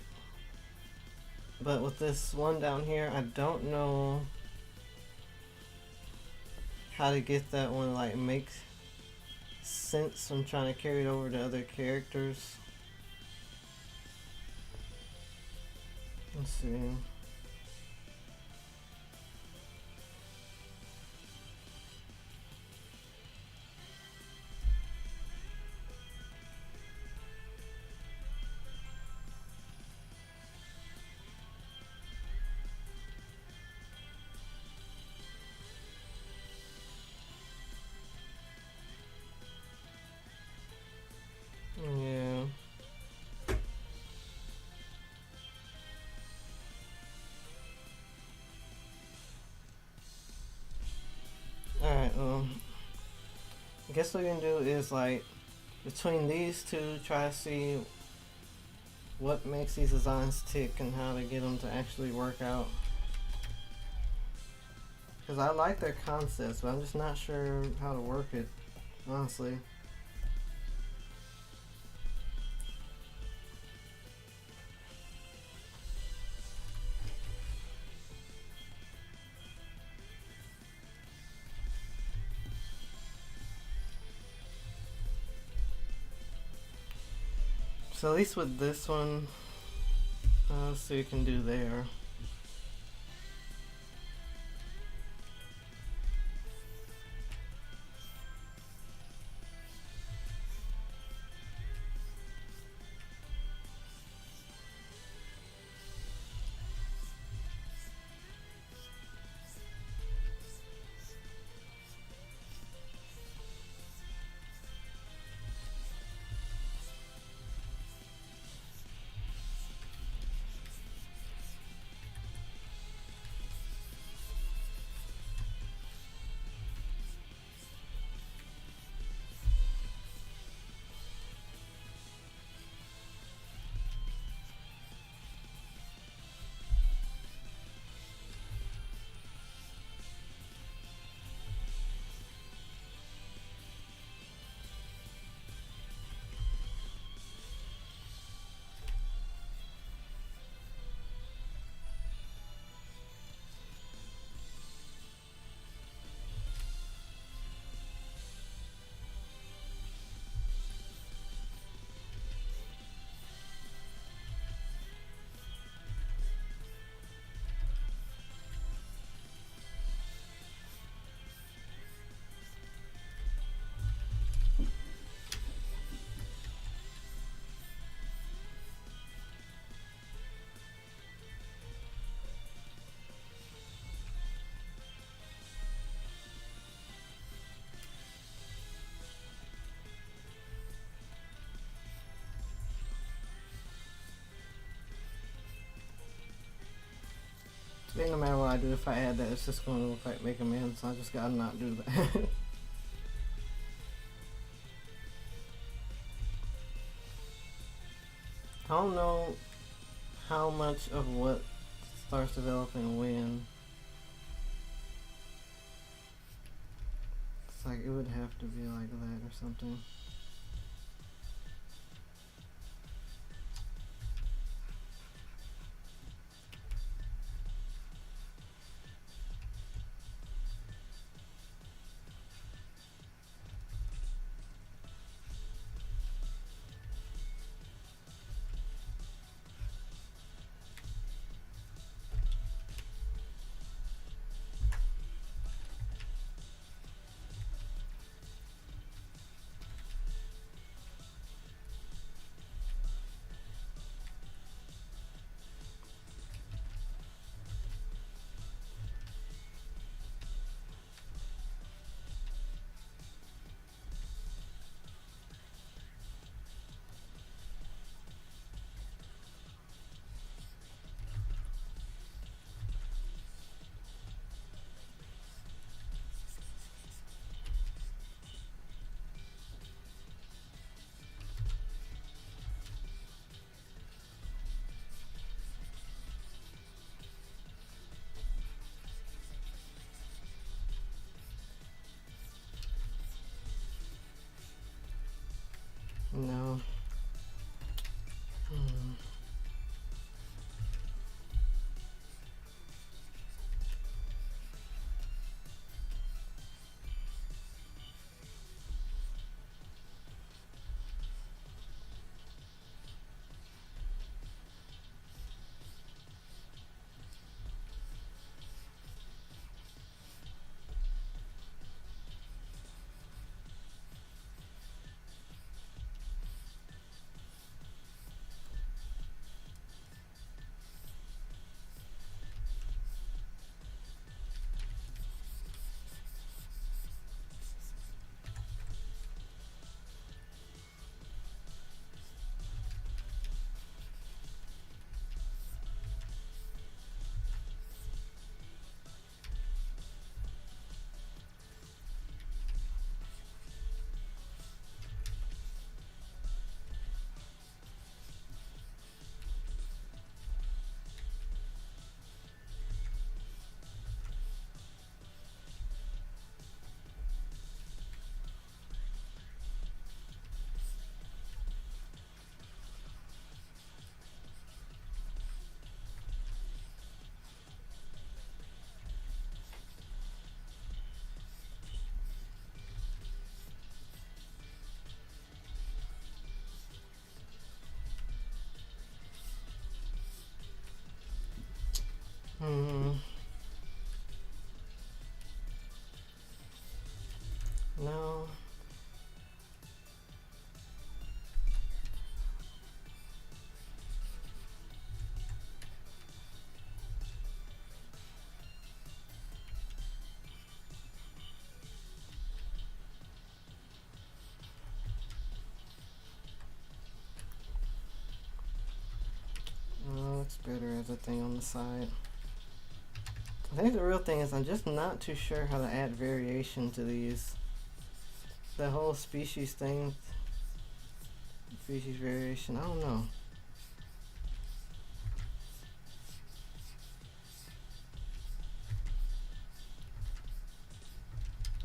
but with this one down here, I don't know how to get that one like make sense when trying to carry it over to other characters. Let's see. Yeah. Alright, I guess what we can do is like between these two, try to see what makes these designs tick and how to get them to actually work out. Because I like their concepts, but I'm just not sure how to work it, honestly. So at least with this one, let's see what we can do there. I think no matter what I do, if I add that, it's just going to look like Mega Man, so I just gotta not do that. I don't know how much of what starts developing when. It's like it would have to be like that or something. the side. I think the real thing is I'm just not too sure how to add variation to these. The whole species thing, species variation, I don't know.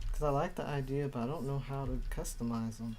Because I like the idea, but I don't know how to customize them.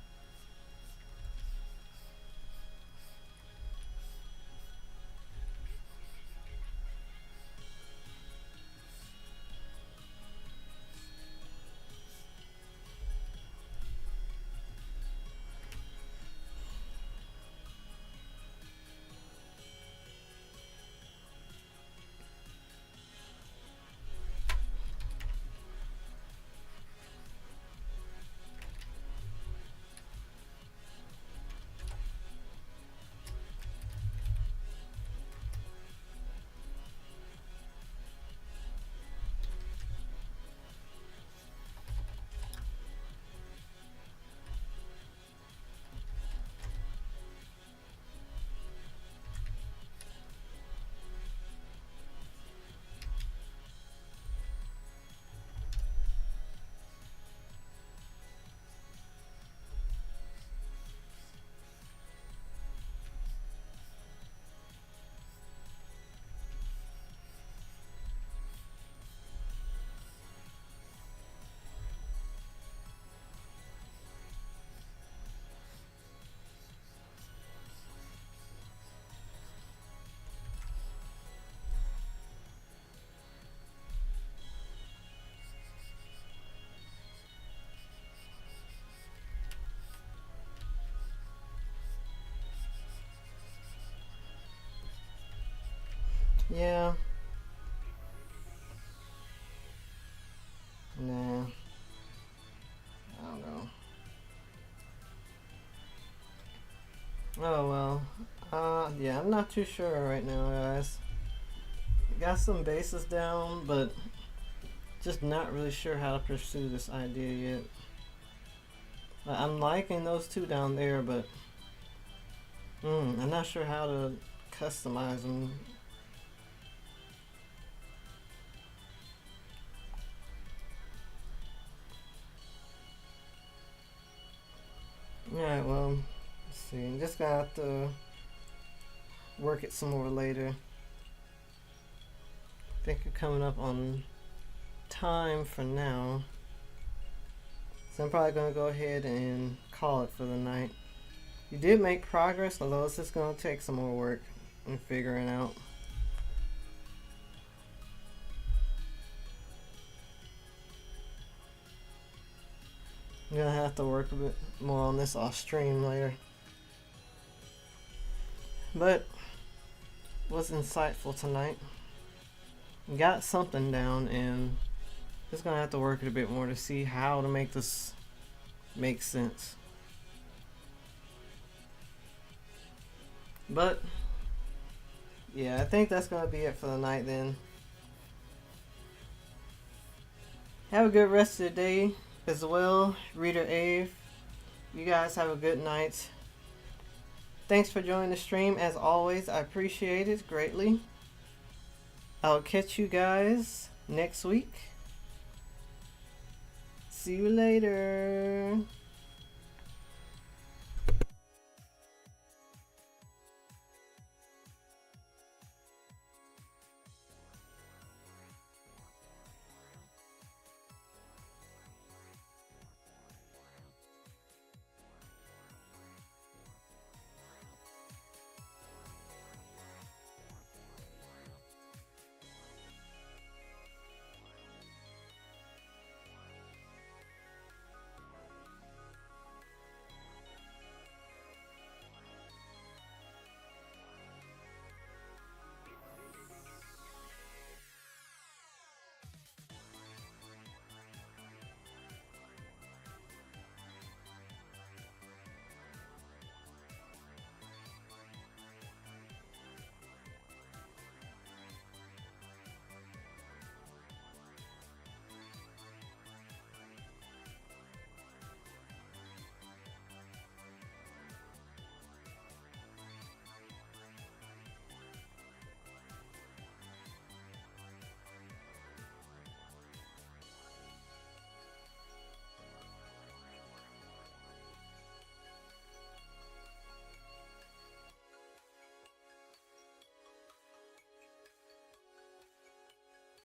Yeah. Nah. I don't know. Oh well. Yeah, I'm not too sure right now, guys. Got some bases down, but just not really sure how to pursue this idea yet. I'm liking those two down there, but I'm not sure how to customize them. Alright, well, let's see. I'm just gonna have to work it some more later. I think you're coming up on time for now. So I'm probably gonna go ahead and call it for the night. You did make progress, although it's just gonna take some more work and figuring out. I'm gonna have to work a bit more on this off stream later. But was insightful tonight. Got something down and just gonna have to work it a bit more to see how to make this make sense. But yeah, I think that's gonna be it for the night then. Have a good rest of the day as well, Reader Ave. You guys have a good night. Thanks for joining the stream as always. I appreciate it greatly. I'll catch you guys next week. See you later.